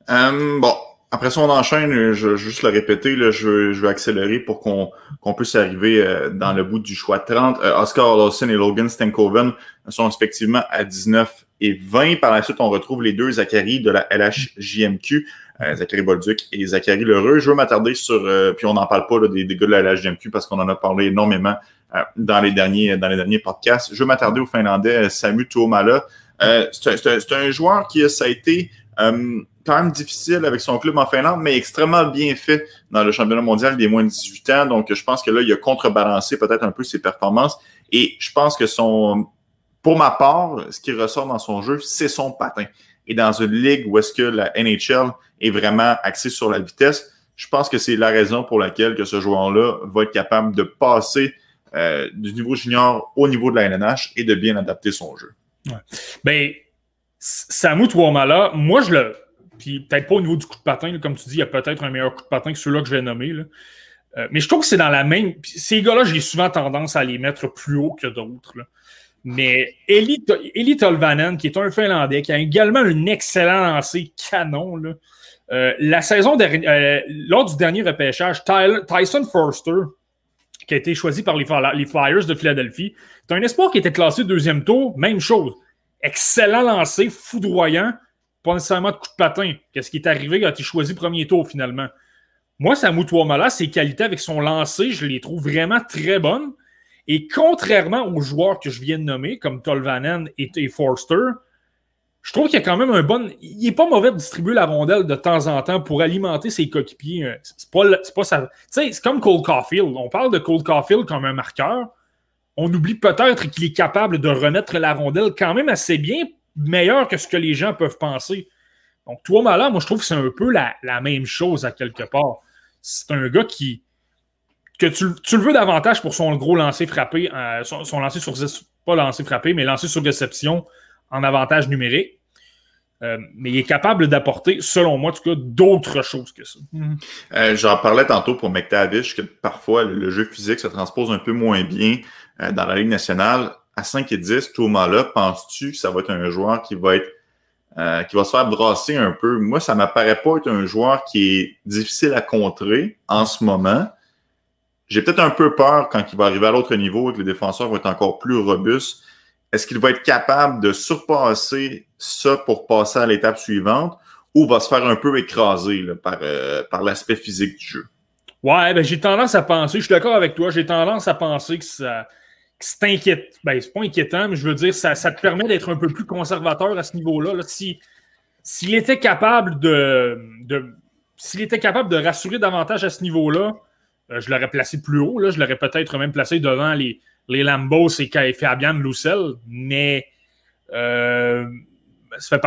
Bon, après ça, on enchaîne. Je vais juste le répéter. Là, je vais accélérer pour qu'on puisse arriver dans le bout du choix 30. Oscar Lawson et Logan Stankoven sont respectivement à 19 et 20. Par la suite, on retrouve les deux Zachary de la LHJMQ, Zachary Bolduc et Zachary Lheureux. Je veux m'attarder sur, puis on n'en parle pas là, des gars de la LHJMQ parce qu'on en a parlé énormément dans les derniers podcasts. Je veux m'attarder au Finlandais Samu Tuomala. C'est un joueur qui ça a été quand même difficile avec son club en Finlande, mais extrêmement bien fait dans le championnat mondial des moins de 18 ans. Donc, je pense que là, il a contrebalancé peut-être un peu ses performances. Et je pense que pour ma part, ce qui ressort dans son jeu, c'est son patin. Et dans une ligue où est-ce que la NHL est vraiment axée sur la vitesse, je pense que c'est la raison pour laquelle que ce joueur-là va être capable de passer du niveau junior au niveau de la LNH et de bien adapter son jeu. Ouais. Ben, Samu Tuomala, moi, puis peut-être pas au niveau du coup de patin, là, comme tu dis, il y a peut-être un meilleur coup de patin que ceux-là que je vais nommer. Là. Mais je trouve que c'est dans la même... Ces gars-là, j'ai souvent tendance à les mettre plus haut que d'autres. Là. Mais Eli Tolvanen, qui est un Finlandais, qui a également un excellent lancer canon. Là. La saison dernière, lors du dernier repêchage, Tyson Forster, qui a été choisi par les Flyers de Philadelphie, c'est un espoir qui était classé deuxième tour, même chose. Excellent lancer, foudroyant, pas nécessairement de coup de patin. Qu'est-ce qui est arrivé? Il a été choisi premier tour finalement. Moi, Samu Tuomala, ses qualités avec son lancer, je les trouve vraiment très bonnes. Et contrairement aux joueurs que je viens de nommer, comme Tolvanen et Forster, je trouve qu'il y a quand même un bon... Il n'est pas mauvais de distribuer la rondelle de temps en temps pour alimenter ses coéquipiers. C'est pas ça. Tu sais, c'est comme Cole Caulfield. On parle de Cole Caulfield comme un marqueur. On oublie peut-être qu'il est capable de remettre la rondelle quand même assez bien, meilleur que ce que les gens peuvent penser. Donc, Tuomala, moi, je trouve que c'est un peu la même chose à quelque part. C'est un gars que tu le veux davantage pour son gros lancer frappé, son lancer sur... Pas lancer frappé, mais lancer sur réception en avantage numérique. Mais il est capable d'apporter, selon moi, en tout cas, d'autres choses que ça. J'en parlais tantôt pour McTavish, que parfois, le jeu physique se transpose un peu moins bien dans la Ligue nationale. À 5 et 10, Tuomala, penses-tu que ça va être un joueur qui va se faire brasser un peu? Moi, ça ne m'apparaît pas être un joueur qui est difficile à contrer en ce moment. J'ai peut-être un peu peur quand il va arriver à l'autre niveau et que les défenseurs vont être encore plus robustes. Est-ce qu'il va être capable de surpasser ça pour passer à l'étape suivante ou va se faire un peu écraser là, par l'aspect physique du jeu? Ouais, ben j'ai tendance à penser, je suis d'accord avec toi, j'ai tendance à penser que c'est inquiétant. Ben, c'est pas inquiétant, mais je veux dire, ça te permet d'être un peu plus conservateur à ce niveau-là. Là. S'il était capable s'il était capable de rassurer davantage à ce niveau-là, je l'aurais placé plus haut. Là. Je l'aurais peut-être même placé devant les Lambos et Fabian Roussel, mais ça fait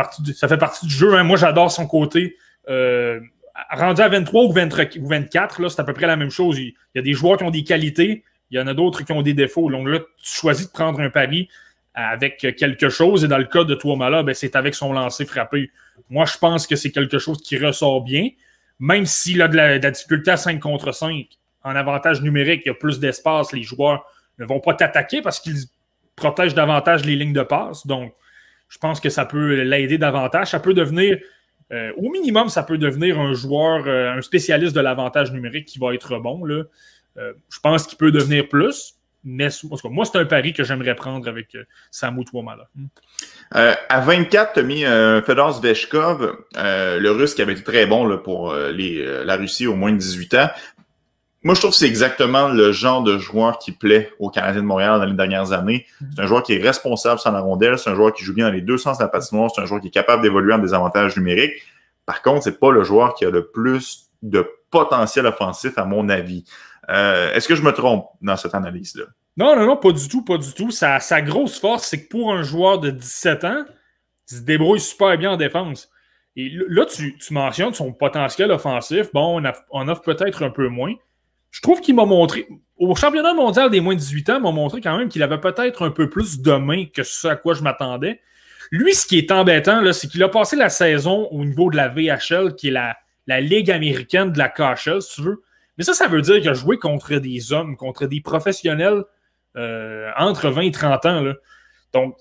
partie du jeu. Hein. Moi, j'adore son côté. Rendu à 23 ou 24, là, c'est à peu près la même chose. Il y a des joueurs qui ont des qualités, il y en a d'autres qui ont des défauts. Donc là, tu choisis de prendre un pari avec quelque chose, et dans le cas de Tuomala, ben, c'est avec son lancer frappé. Moi, je pense que c'est quelque chose qui ressort bien, même s'il a de la difficulté à 5 contre 5. En avantage numérique, il y a plus d'espace, les joueurs ne vont pas t'attaquer parce qu'ils protège davantage les lignes de passe. Donc, je pense que ça peut l'aider davantage. Ça peut devenir, au minimum, ça peut devenir un joueur, un spécialiste de l'avantage numérique qui va être bon. Là. Je pense qu'il peut devenir plus. Mais moi, c'est un pari que j'aimerais prendre avec Samu Tuomaala. À 24, tu as mis Fedor Sveshkov, le Russe qui avait été très bon là, pour la Russie au moins de 18 ans. Moi, je trouve que c'est exactement le genre de joueur qui plaît aux Canadiens de Montréal dans les dernières années. C'est un joueur qui est responsable sans la rondelle, c'est un joueur qui joue bien dans les deux sens de la patinoire, c'est un joueur qui est capable d'évoluer en désavantage numérique. Par contre, c'est pas le joueur qui a le plus de potentiel offensif, à mon avis. Est-ce que je me trompe dans cette analyse-là? Non, pas du tout, pas du tout. Sa grosse force, c'est que pour un joueur de 17 ans, il se débrouille super bien en défense. Et là, tu mentionnes son potentiel offensif. Bon, on offre peut-être un peu moins. Je trouve qu'il m'a montré, au championnat mondial des moins de 18 ans, il m'a montré quand même qu'il avait peut-être un peu plus de main que ce à quoi je m'attendais. Lui, ce qui est embêtant, là, c'est qu'il a passé la saison au niveau de la VHL, qui est la Ligue américaine de la KHL, si tu veux. Mais ça veut dire qu'il a joué contre des hommes, contre des professionnels entre 20 et 30 ans. Là. Donc,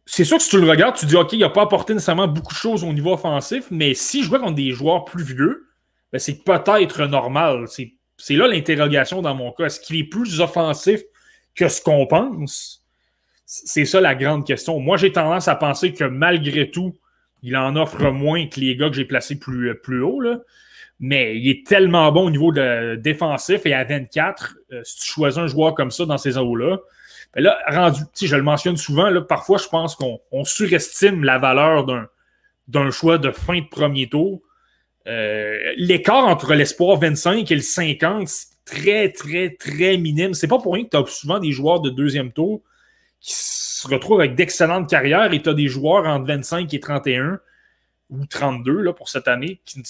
c'est sûr que si tu le regardes, tu dis, OK, il n'a pas apporté nécessairement beaucoup de choses au niveau offensif, mais si je jouais contre des joueurs plus vieux, ben, c'est peut-être normal. C'est là l'interrogation dans mon cas. Est-ce qu'il est plus offensif que ce qu'on pense? C'est ça la grande question. Moi, j'ai tendance à penser que malgré tout, il en offre moins que les gars que j'ai placés plus haut. Là. Mais il est tellement bon au niveau défensif et à 24, si tu choisis un joueur comme ça dans ces eaux-là, ben là, rendu, je le mentionne souvent, là, parfois je pense qu'on surestime la valeur d'un choix de fin de premier tour. L'écart entre l'espoir 25 et le 50, c'est très, très, très minime. C'est pas pour rien que tu as souvent des joueurs de deuxième tour qui se retrouvent avec d'excellentes carrières et tu as des joueurs entre 25 et 31 ou 32 là, pour cette année qui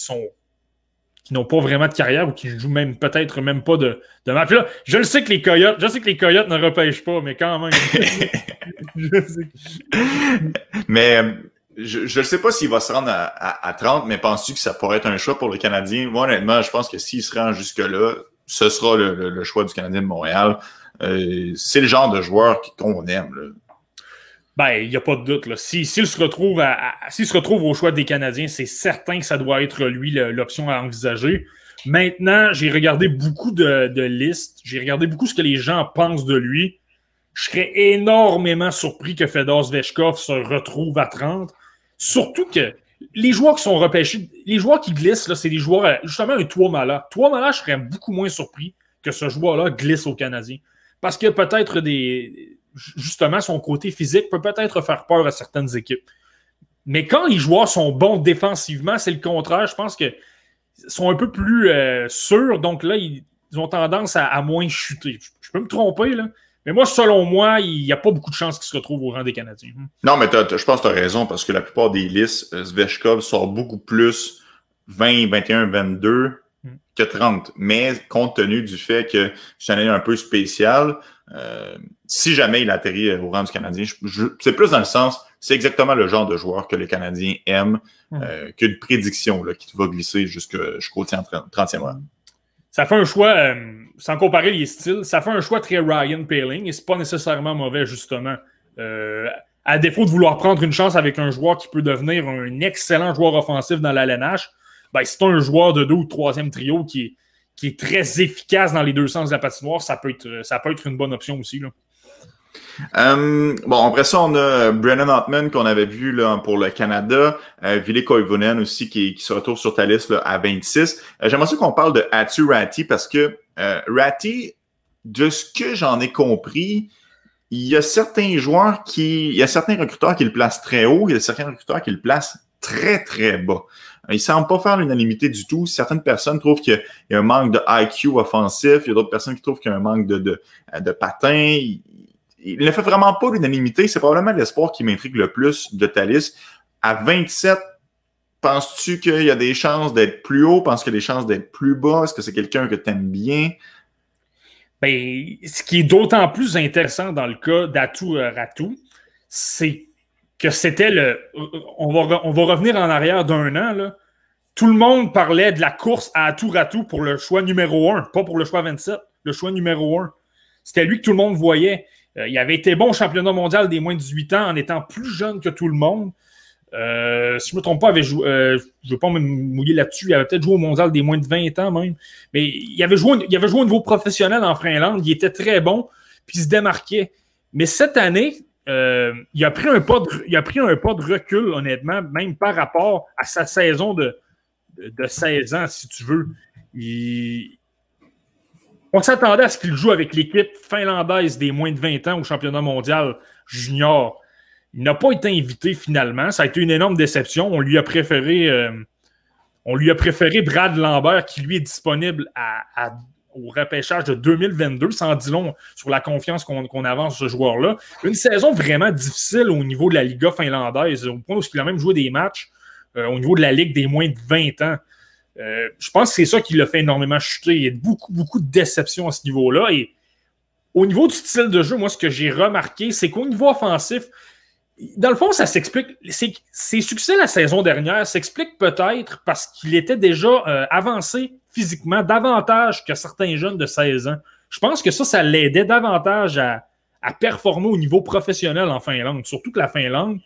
n'ont pas vraiment de carrière ou qui ne jouent même peut-être même pas de match. Là, je sais que les Coyotes ne repêchent pas, mais quand même. Mais je ne sais pas s'il va se rendre à 30, mais penses-tu que ça pourrait être un choix pour le Canadien? Moi, honnêtement, je pense que s'il se rend jusque-là, ce sera le choix du Canadien de Montréal. C'est le genre de joueur qu'on aime. Là. Ben, il n'y a pas de doute. S'il se retrouve au choix des Canadiens, c'est certain que ça doit être lui l'option à envisager. Maintenant, j'ai regardé beaucoup de listes. J'ai regardé beaucoup ce que les gens pensent de lui. Je serais énormément surpris que Fedor Sveshkov se retrouve à 30. Surtout que les joueurs qui sont repêchés, les joueurs qui glissent, là, c'est des joueurs, justement un Tuomaala. Tuomaala, je serais beaucoup moins surpris que ce joueur-là glisse aux Canadiens. Parce que peut-être justement, son côté physique peut peut-être faire peur à certaines équipes. Mais quand les joueurs sont bons défensivement, c'est le contraire. Je pense qu'ils sont un peu plus sûrs. Donc là, ils ont tendance à moins chuter. Je peux me tromper, là. Mais moi, selon moi, il n'y a pas beaucoup de chances qu'ils se retrouvent au rang des Canadiens. Non, mais je pense que tu as raison, parce que la plupart des listes, Sveshkov sort beaucoup plus 20, 21, 22 que 30. Mais compte tenu du fait que c'est une année un peu spéciale, si jamais il atterrit au rang du Canadien, c'est plus dans le sens, c'est exactement le genre de joueur que les Canadiens aiment, qu'une prédiction là, qui va glisser jusqu'au 30e rang. Ça fait un choix, sans comparer les styles, ça fait un choix très Ryan Poehling et c'est pas nécessairement mauvais, justement. À défaut de vouloir prendre une chance avec un joueur qui peut devenir un excellent joueur offensif dans la LNH, ben, c'est un joueur de 2 ou 3e trio qui est très efficace dans les deux sens de la patinoire. Ça peut être une bonne option aussi. Là. Bon, après ça, on a Brennan Hartman qu'on avait vu là, pour le Canada, Ville Koivunen aussi qui se retrouve sur ta liste là, à 26. J'aimerais ça qu'on parle de Aatu Räty parce que Räty, de ce que j'en ai compris, il y a certains recruteurs qui le placent très haut, il y a certains recruteurs qui le placent très, très bas. Il ne semble pas faire l'unanimité du tout. Certaines personnes trouvent qu'il y a un manque de IQ offensif, il y a d'autres personnes qui trouvent qu'il y a un manque de patin. Il ne fait vraiment pas l'unanimité. C'est probablement l'espoir qui m'intrigue le plus de ta liste. À 27, penses-tu qu'il y a des chances d'être plus haut? Penses-tu qu'il y a des chances d'être plus bas? Est-ce que c'est quelqu'un que tu aimes bien? Ben, ce qui est d'autant plus intéressant dans le cas d'Aatu Räty, c'est que c'était on va revenir en arrière d'un an, là. Tout le monde parlait de la course à Aatu Räty pour le choix numéro 1, pas pour le choix 27, le choix numéro 1. C'était lui que tout le monde voyait. Il avait été bon au championnat mondial des moins de 18 ans en étant plus jeune que tout le monde. Si je ne me trompe pas, je ne veux pas me mouiller là-dessus, il avait peut-être joué au mondial des moins de 20 ans même. Mais il avait joué au niveau professionnel en Finlande. Il était très bon, puis il se démarquait. Mais cette année, il a pris un pas de recul, honnêtement, même par rapport à sa saison de 16 ans, si tu veux. On s'attendait à ce qu'il joue avec l'équipe finlandaise des moins de 20 ans au championnat mondial junior. Il n'a pas été invité finalement. Ça a été une énorme déception. On lui a préféré Brad Lambert, qui lui est disponible au repêchage de 2022. Ça en dit long sur la confiance qu'on avance ce joueur-là. Une saison vraiment difficile au niveau de la Liga finlandaise, au point où il a même joué des matchs au niveau de la Ligue des moins de 20 ans. Je pense que c'est ça qui l'a fait énormément chuter. Il y a beaucoup, beaucoup de déceptions à ce niveau-là. Et au niveau du style de jeu, moi, ce que j'ai remarqué, c'est qu'au niveau offensif, dans le fond, ça s'explique. Ses succès la saison dernière s'expliquent peut-être parce qu'il était déjà avancé physiquement davantage que certains jeunes de 16 ans. Je pense que ça l'aidait davantage à performer au niveau professionnel en Finlande. Surtout que la Finlande,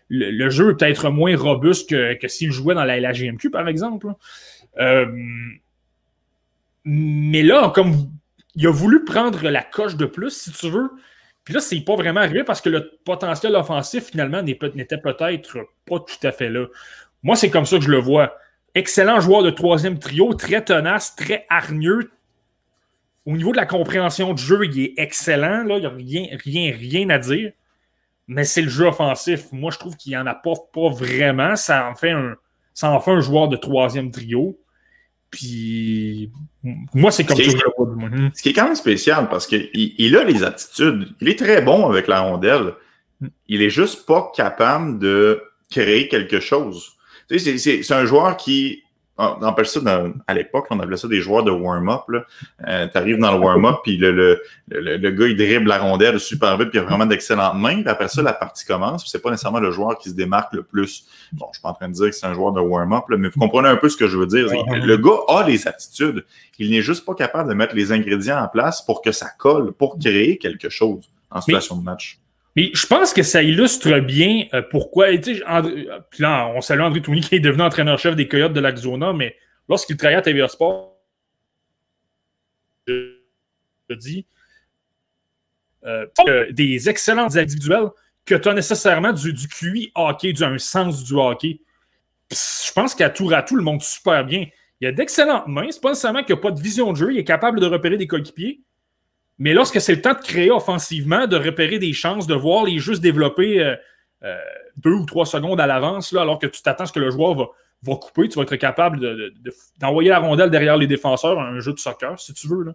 le jeu est peut-être moins robuste que s'il jouait dans la LHJMQ, par exemple. Mais là, comme il a voulu prendre la coche de plus, si tu veux, puis là, c'est pas vraiment arrivé parce que le potentiel offensif, finalement, n'était peut-être pas tout à fait là. Moi, c'est comme ça que je le vois. Excellent joueur de troisième trio, très tenace, très hargneux. Au niveau de la compréhension du jeu, il est excellent. Là, il n'y a rien à dire. Mais c'est le jeu offensif. Moi, je trouve qu'il n'en apporte pas vraiment. Ça en fait un joueur de troisième trio. Puis, moi, c'est comme ça que je le vois. Ce qui est quand même spécial, parce qu'il a les aptitudes. Il est très bon avec la rondelle. Il est juste pas capable de créer quelque chose. Tu sais, c'est un joueur qui... On appelle ça, à l'époque, on appelait ça des joueurs de warm-up. Tu arrives dans le warm-up, puis le gars, il dribble la rondelle super vite, puis il a vraiment d'excellentes mains. Puis après ça, la partie commence, puis c'est pas nécessairement le joueur qui se démarque le plus. Bon, je suis pas en train de dire que c'est un joueur de warm-up, mais vous comprenez un peu ce que je veux dire. Le gars a les aptitudes. Il n'est juste pas capable de mettre les ingrédients en place pour que ça colle, pour créer quelque chose en situation de match. Mais je pense que ça illustre bien pourquoi. Puis là, on salue André Tourny qui est devenu entraîneur-chef des Coyotes de l'Arizona, mais lorsqu'il travaillait à TVA Sport, je dis des excellents individuels que tu as nécessairement du QI hockey, un sens du hockey. Je pense qu'à tour à tout, le montre super bien. Il a d'excellentes mains. C'est pas nécessairement qu'il n'a pas de vision de jeu. Il est capable de repérer des coéquipiers. Mais lorsque c'est le temps de créer offensivement, de repérer des chances, de voir les jeux se développer 2 ou 3 secondes à l'avance, là, alors que tu t'attends à ce que le joueur va couper, tu vas être capable d'envoyer la rondelle derrière les défenseurs, un jeu de soccer, si tu veux. Là,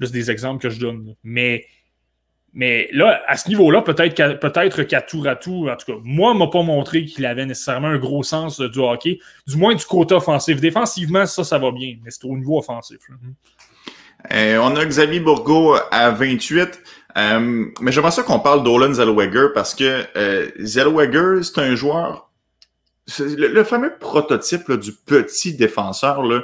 c'est des exemples que je donne. Là. Mais là, à ce niveau-là, peut-être qu'à tour à tour, en tout cas, moi, ne m'a pas montré qu'il avait nécessairement un gros sens du hockey, du moins du côté offensif. Défensivement, ça va bien, mais c'est au niveau offensif. Là. On a Xavier Bourgault à 28. Mais j'aimerais ça qu'on parle d'Olin Zellweger parce que Zellweger, c'est un joueur... C'est le fameux prototype là, du petit défenseur, là,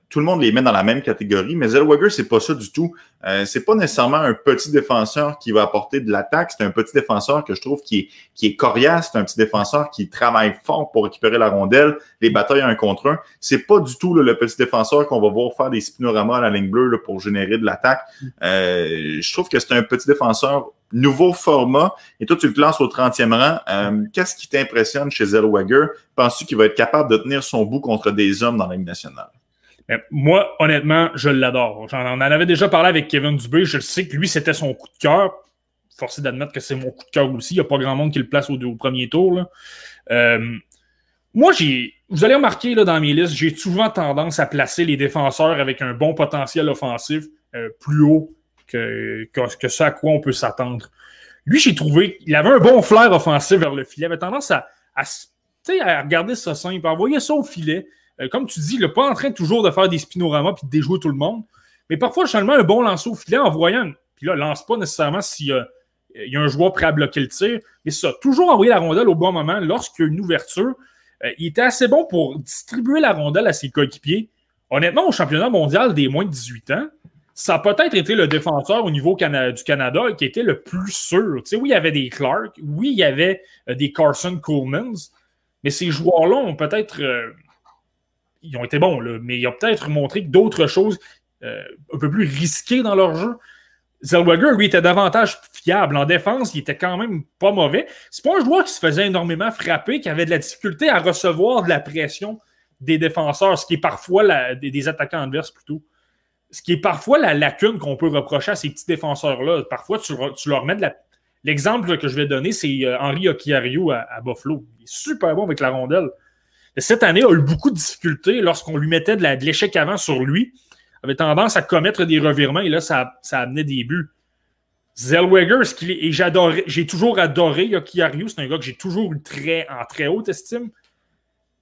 tout le monde les met dans la même catégorie, mais Zellweger, c'est pas ça du tout. C'est pas nécessairement un petit défenseur qui va apporter de l'attaque, c'est un petit défenseur que je trouve qui est coriace, c'est un petit défenseur qui travaille fort pour récupérer la rondelle, les batailles 1 contre 1. C'est pas du tout là, le petit défenseur qu'on va voir faire des spinoramas à la ligne bleue là, pour générer de l'attaque. Je trouve que c'est un petit défenseur nouveau format, et toi, tu le classes au 30e rang. Qu'est-ce qui t'impressionne chez Zellweger? Penses-tu qu'il va être capable de tenir son bout contre des hommes dans la Ligue nationale? Moi, honnêtement, je l'adore. On en avait déjà parlé avec Kevin Dubé. Je sais que lui, c'était son coup de cœur. Forcé d'admettre que c'est mon coup de cœur aussi. Il n'y a pas grand monde qui le place au premier tour. Là. Moi, vous allez remarquer là, dans mes listes, j'ai souvent tendance à placer les défenseurs avec un bon potentiel offensif plus haut que ce à quoi on peut s'attendre. Lui, j'ai trouvé qu'il avait un bon flair offensif vers le filet. Il avait tendance à regarder ça simple, à envoyer ça au filet. Comme tu dis, il n'est pas en train toujours de faire des spinoramas et de déjouer tout le monde. Mais parfois, seulement un bon lancer au filet en voyant. Puis là, lance pas nécessairement s'il y a un joueur prêt à bloquer le tir. Mais ça, toujours envoyer la rondelle au bon moment lorsqu'il y a une ouverture. Il était assez bon pour distribuer la rondelle à ses coéquipiers. Honnêtement, au championnat mondial des moins de 18 ans, ça a peut-être été le défenseur au niveau du Canada qui était le plus sûr. Tu sais, oui, il y avait des Clark, oui, il y avait des Carson Coolmans, mais ces joueurs-là ont peut-être... ils ont été bons, là, mais ils ont peut-être montré d'autres choses un peu plus risquées dans leur jeu. Zellweger, lui, était davantage fiable. En défense, il était quand même pas mauvais. C'est pas un joueur qui se faisait énormément frapper, qui avait de la difficulté à recevoir de la pression des défenseurs, ce qui est parfois des attaquants adverses plutôt. Ce qui est parfois la lacune qu'on peut reprocher à ces petits défenseurs-là. Parfois, tu leur mets de la... L'exemple que je vais donner, c'est Henri Okiariou à Buffalo. Il est super bon avec la rondelle. Cette année, il a eu beaucoup de difficultés lorsqu'on lui mettait de l'échec avant sur lui. Il avait tendance à commettre des revirements et là, ça amenait des buts. Zellweger, j'ai toujours adoré Okiariou. C'est un gars que j'ai toujours eu en très haute estime.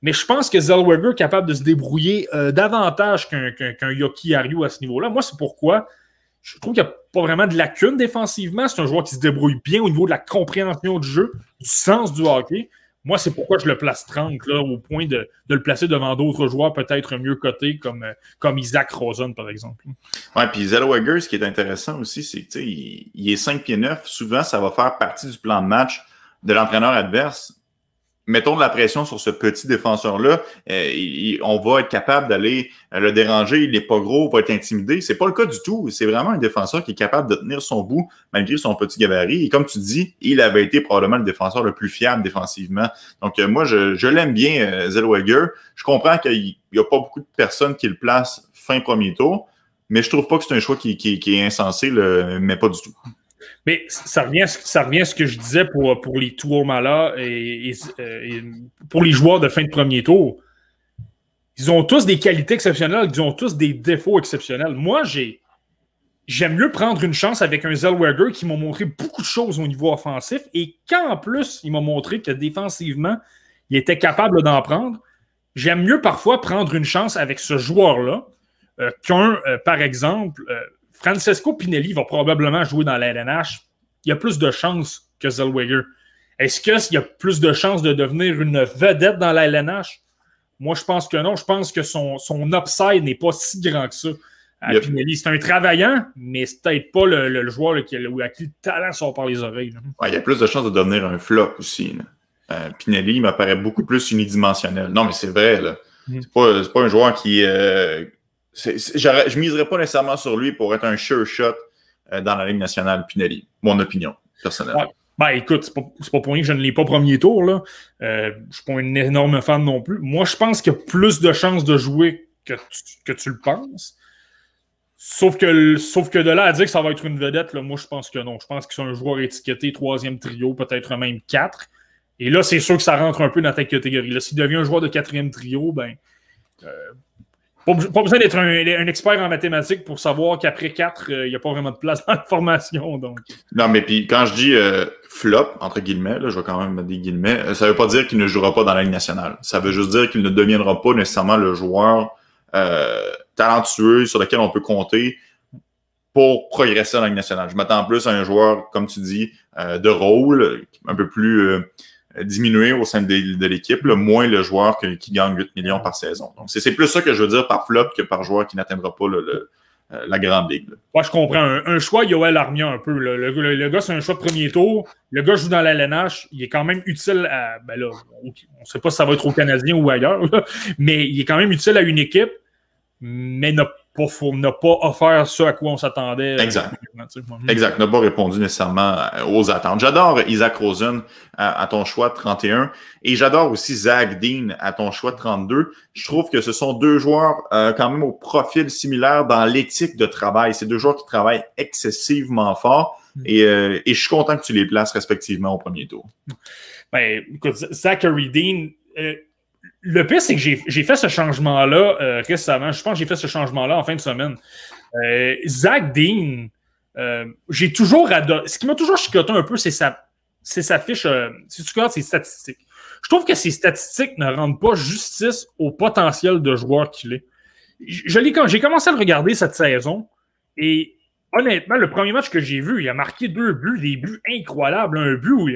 Mais je pense que Zellweger est capable de se débrouiller davantage qu'un Okiariou à ce niveau-là. Moi, c'est pourquoi je trouve qu'il n'y a pas vraiment de lacune défensivement. C'est un joueur qui se débrouille bien au niveau de la compréhension du jeu, du sens du hockey. Moi, c'est pourquoi je le place 30, là, au point de le placer devant d'autres joueurs peut-être mieux cotés comme Isaac Rosen, par exemple. Oui, puis Zellweger, ce qui est intéressant aussi, c'est qu'il est 5 pieds 9. Souvent, ça va faire partie du plan de match de l'entraîneur adverse. Mettons de la pression sur ce petit défenseur-là, on va être capable d'aller le déranger, il n'est pas gros, va être intimidé. C'est pas le cas du tout. C'est vraiment un défenseur qui est capable de tenir son bout malgré son petit gabarit. Et comme tu dis, il avait été probablement le défenseur le plus fiable défensivement. Donc moi, je l'aime bien, Zellweger. Je comprends qu'il n'y a pas beaucoup de personnes qui le placent fin premier tour, mais je trouve pas que c'est un choix qui est insensé, mais pas du tout. Mais ça revient à ce que je disais pour les Tuomala et pour les joueurs de fin de premier tour. Ils ont tous des qualités exceptionnelles, ils ont tous des défauts exceptionnels. Moi, j'aime mieux prendre une chance avec un Zellweger qui m'a montré beaucoup de choses au niveau offensif et qu'en plus, il m'a montré que défensivement, il était capable d'en prendre. J'aime mieux parfois prendre une chance avec ce joueur-là par exemple... Francesco Pinelli va probablement jouer dans la LNH. Il y a plus de chances que Zellweger. Est-ce qu'il y a plus de chances de devenir une vedette dans la LNH? Moi, je pense que non. Je pense que son upside n'est pas si grand que ça. Pinelli, c'est un travaillant, mais c'est peut-être pas le joueur à qui le talent sort par les oreilles. Ouais, il y a plus de chances de devenir un flop aussi. Pinelli, il m'apparaît beaucoup plus unidimensionnel. Non, mais c'est vrai. Là. C'est pas un joueur qui... je ne miserais pas nécessairement sur lui pour être un sure shot dans la Ligue nationale, Pinelli. Mon opinion personnelle. Ouais. Ben, écoute, c'est pas pour rien que je ne l'ai pas premier tour. Là. Je ne suis pas un énorme fan non plus. Moi, je pense qu'il y a plus de chances de jouer que tu le penses. Sauf que de là à dire que ça va être une vedette, là, moi, je pense que non. Je pense que c'est un joueur étiqueté 3e trio, peut-être même 4. Et là, c'est sûr que ça rentre un peu dans ta catégorie. Là, s'il devient un joueur de 4e trio, ben... Pas besoin d'être un expert en mathématiques pour savoir qu'après 4, il n'y a pas vraiment de place dans la formation. Donc. Non, mais puis quand je dis flop, entre guillemets, là, je vais quand même mettre des guillemets, ça ne veut pas dire qu'il ne jouera pas dans la Ligue nationale. Ça veut juste dire qu'il ne deviendra pas nécessairement le joueur talentueux sur lequel on peut compter pour progresser dans la Ligue nationale. Je m'attends plus à un joueur, comme tu dis, de rôle, un peu plus... diminuer au sein de l'équipe, moins le joueur qui gagne 8 millions par saison. Donc, c'est plus ça que je veux dire par flop que par joueur qui n'atteindra pas la grande ligue. Ouais, je comprends. Un choix Yoel Armia un peu. Le gars, c'est un choix de premier tour. Le gars joue dans la LNH. Il est quand même utile à... Ben là, on ne sait pas si ça va être au Canadien ou ailleurs, là, mais il est quand même utile à une équipe, mais n'a pas offert ce à quoi on s'attendait. Exact. Exact. N'a pas répondu nécessairement aux attentes. J'adore Isaac Rosen à ton choix de 31 et j'adore aussi Zach Dean à ton choix de 32. Je trouve que ce sont deux joueurs quand même au profil similaire dans l'éthique de travail. C'est deux joueurs qui travaillent excessivement fort et je suis content que tu les places respectivement au premier tour. Ben, écoute, Zachary Dean... Le pire, c'est que j'ai fait ce changement-là récemment. Je pense que j'ai fait ce changement-là en fin de semaine. Zach Dean, j'ai toujours adoré. Ce qui m'a toujours chicoté un peu, c'est sa fiche. Si tu regardes ses statistiques. Je trouve que ses statistiques ne rendent pas justice au potentiel de joueur qu'il est. J'ai commencé à le regarder cette saison et honnêtement, le premier match que j'ai vu, il a marqué 2 buts, des buts incroyables. Un but où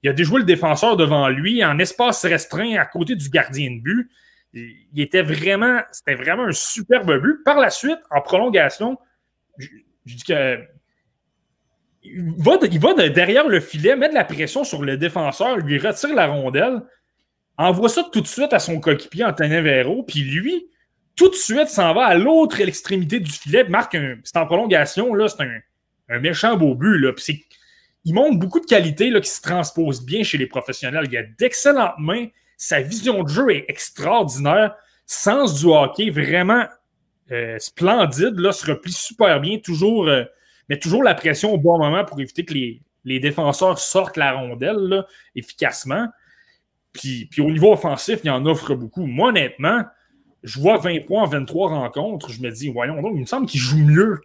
il a déjoué le défenseur devant lui en espace restreint à côté du gardien de but. C'était vraiment un superbe but. Par la suite, en prolongation, je dis que il va derrière le filet, met de la pression sur le défenseur, lui retire la rondelle, envoie ça tout de suite à son coéquipier Anthony Vero, puis lui, tout de suite, s'en va à l'autre extrémité du filet, marque c'est en prolongation, là, c'est un méchant beau but, là, puis il montre beaucoup de qualités là, qui se transposent bien chez les professionnels. Il a d'excellentes mains, sa vision de jeu est extraordinaire, sens du hockey vraiment splendide, là, se replie super bien, met toujours la pression au bon moment pour éviter que les défenseurs sortent la rondelle là, efficacement. Puis au niveau offensif, il en offre beaucoup. Moi, honnêtement, je vois 20 points en 23 rencontres, je me dis, voyons donc, il me semble qu'il joue mieux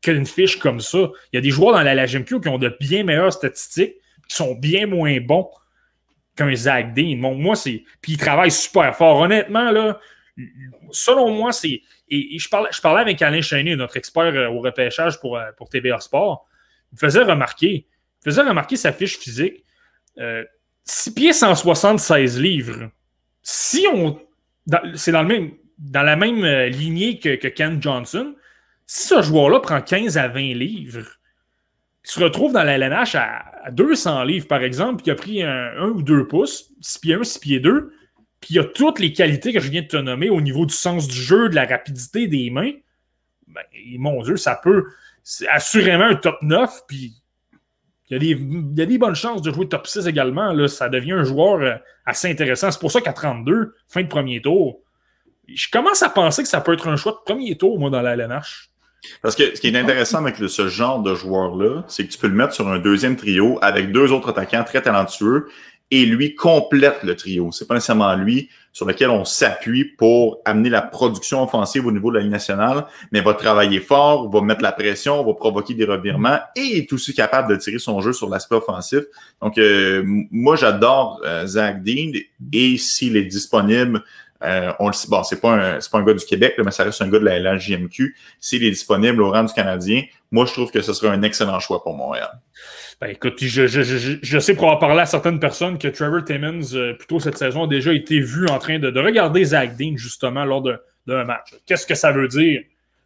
qu'une fiche comme ça. Il y a des joueurs dans la LHMQ qui ont de bien meilleures statistiques, qui sont bien moins bons qu'un Zach Dean. Bon, moi, puis il travaille super fort. Honnêtement, là, selon moi, et je parlais avec Alain Chénier, notre expert au repêchage pour TVA Sport. Il me faisait remarquer sa fiche physique. 6 pieds 176 livres. Si c'est dans la même lignée que Ken Johnson, si ce joueur-là prend 15 à 20 livres, il se retrouve dans la LNH à 200 livres, par exemple, puis il a pris 1 ou 2 pouces, 6 pieds 1, 6 pieds 2, puis il a toutes les qualités que je viens de te nommer au niveau du sens du jeu, de la rapidité des mains, ben, mon Dieu, c'est assurément un top 9, puis il y a des bonnes chances de jouer top 6 également. Là, ça devient un joueur assez intéressant. C'est pour ça qu'à 32, fin de premier tour, je commence à penser que ça peut être un choix de premier tour, moi, dans la LNH. Parce que ce qui est intéressant avec ce genre de joueur-là, c'est que tu peux le mettre sur un deuxième trio avec 2 autres attaquants très talentueux et lui complète le trio. C'est pas nécessairement lui sur lequel on s'appuie pour amener la production offensive au niveau de la Ligue nationale, mais va travailler fort, va mettre la pression, va provoquer des revirements et est aussi capable de tirer son jeu sur l'aspect offensif. Donc, moi, j'adore Zach Dean et s'il est disponible, on le sait, bon, c'est pas un gars du Québec, là, mais ça reste un gars de la LHJMQ. S'il est disponible au rang du Canadien, moi, je trouve que ce serait un excellent choix pour Montréal. Ben, écoute, je sais pour avoir parlé à certaines personnes que Trevor Timmins, plutôt cette saison, a déjà été vu en train de regarder Zach Dean, justement, lors d'un match. Qu'est-ce que ça veut dire?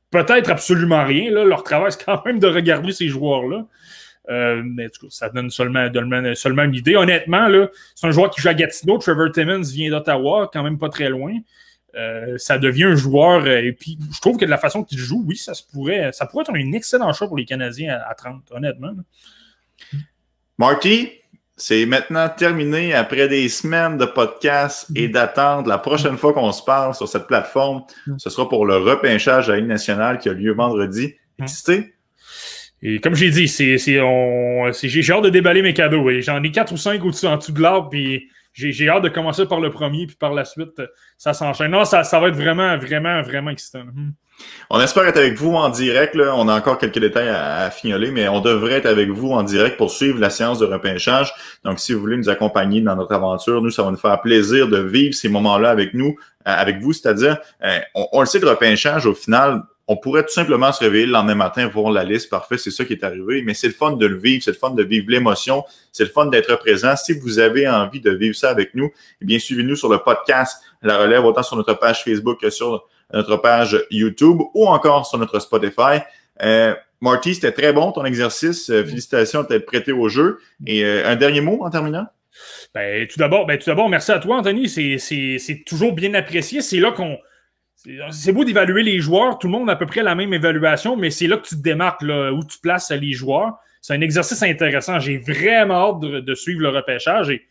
Peut-être absolument rien. Là. Leur travail, c'est quand même de regarder ces joueurs-là. Mais en tout cas, ça donne seulement une idée. Honnêtement, là, c'est un joueur qui joue à Gatineau. Trevor Timmins vient d'Ottawa, quand même pas très loin. Ça devient un joueur. Et puis, je trouve que de la façon qu'il joue, oui, ça pourrait être un excellent choix pour les Canadiens à 30, honnêtement. Là. Marty, c'est maintenant terminé après des semaines de podcasts et d'attente. La prochaine fois qu'on se parle sur cette plateforme, ce sera pour le repêchage à la Ligue nationale qui a lieu vendredi. Excité? Et comme j'ai dit, j'ai hâte de déballer mes cadeaux. Et j'en ai 4 ou 5 en dessous de l'arbre, puis j'ai hâte de commencer par le premier, puis par la suite, ça s'enchaîne. Non, ça va être vraiment, vraiment, vraiment excitant. On espère être avec vous en direct. Là. On a encore quelques détails à fignoler, mais on devrait être avec vous en direct pour suivre la séance de repêchage. Donc, si vous voulez nous accompagner dans notre aventure, nous, ça va nous faire plaisir de vivre ces moments-là avec nous, avec vous. C'est-à-dire, on le sait, le repêchage, au final, on pourrait tout simplement se réveiller le lendemain matin, voir la liste, parfait, c'est ça qui est arrivé, mais c'est le fun de le vivre, c'est le fun de vivre l'émotion, c'est le fun d'être présent. Si vous avez envie de vivre ça avec nous, eh bien, suivez-nous sur le podcast La Relève, autant sur notre page Facebook que sur notre page YouTube ou encore sur notre Spotify. Marty, c'était très bon ton exercice. Félicitations d'être prêté au jeu. Et un dernier mot en terminant? Tout d'abord, merci à toi, Anthony. C'est toujours bien apprécié. C'est là c'est beau d'évaluer les joueurs. Tout le monde a à peu près la même évaluation, mais c'est là que tu te démarques, là, où tu places les joueurs. C'est un exercice intéressant. J'ai vraiment hâte de suivre le repêchage et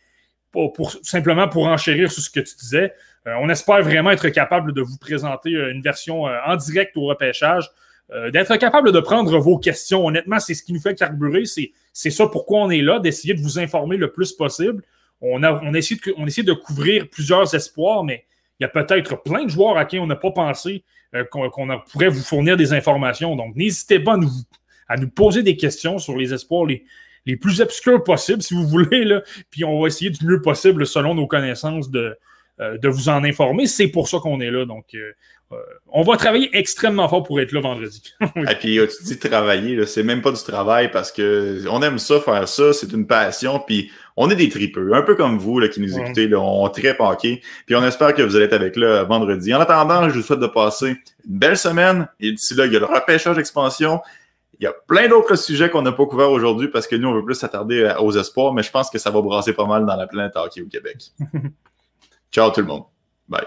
simplement pour enchérir sur ce que tu disais. On espère vraiment être capable de vous présenter une version en direct au repêchage, d'être capable de prendre vos questions. Honnêtement, c'est ce qui nous fait carburer. C'est ça pourquoi on est là, d'essayer de vous informer le plus possible. On essaie de couvrir plusieurs espoirs, mais il y a peut-être plein de joueurs à qui on n'a pas pensé qu'on pourrait vous fournir des informations. Donc, n'hésitez pas à nous poser des questions sur les espoirs les plus obscurs possibles, si vous voulez, là. Puis on va essayer du mieux possible, selon nos connaissances, de de vous en informer. C'est pour ça qu'on est là. Donc, on va travailler extrêmement fort pour être là vendredi. Et puis, tu dis travailler, c'est même pas du travail parce que on aime ça, faire ça, c'est une passion. Puis, on est des tripeux, un peu comme vous là, qui nous écoutez. Là, on tripe hockey. Puis, on espère que vous allez être avec là vendredi. En attendant, je vous souhaite de passer une belle semaine. Et d'ici là, il y a le repêchage d'expansion. Il y a plein d'autres sujets qu'on n'a pas couverts aujourd'hui parce que nous, on veut plus s'attarder aux espoirs. Mais je pense que ça va brasser pas mal dans la planète hockey au Québec. Ciao tout le monde. Bye.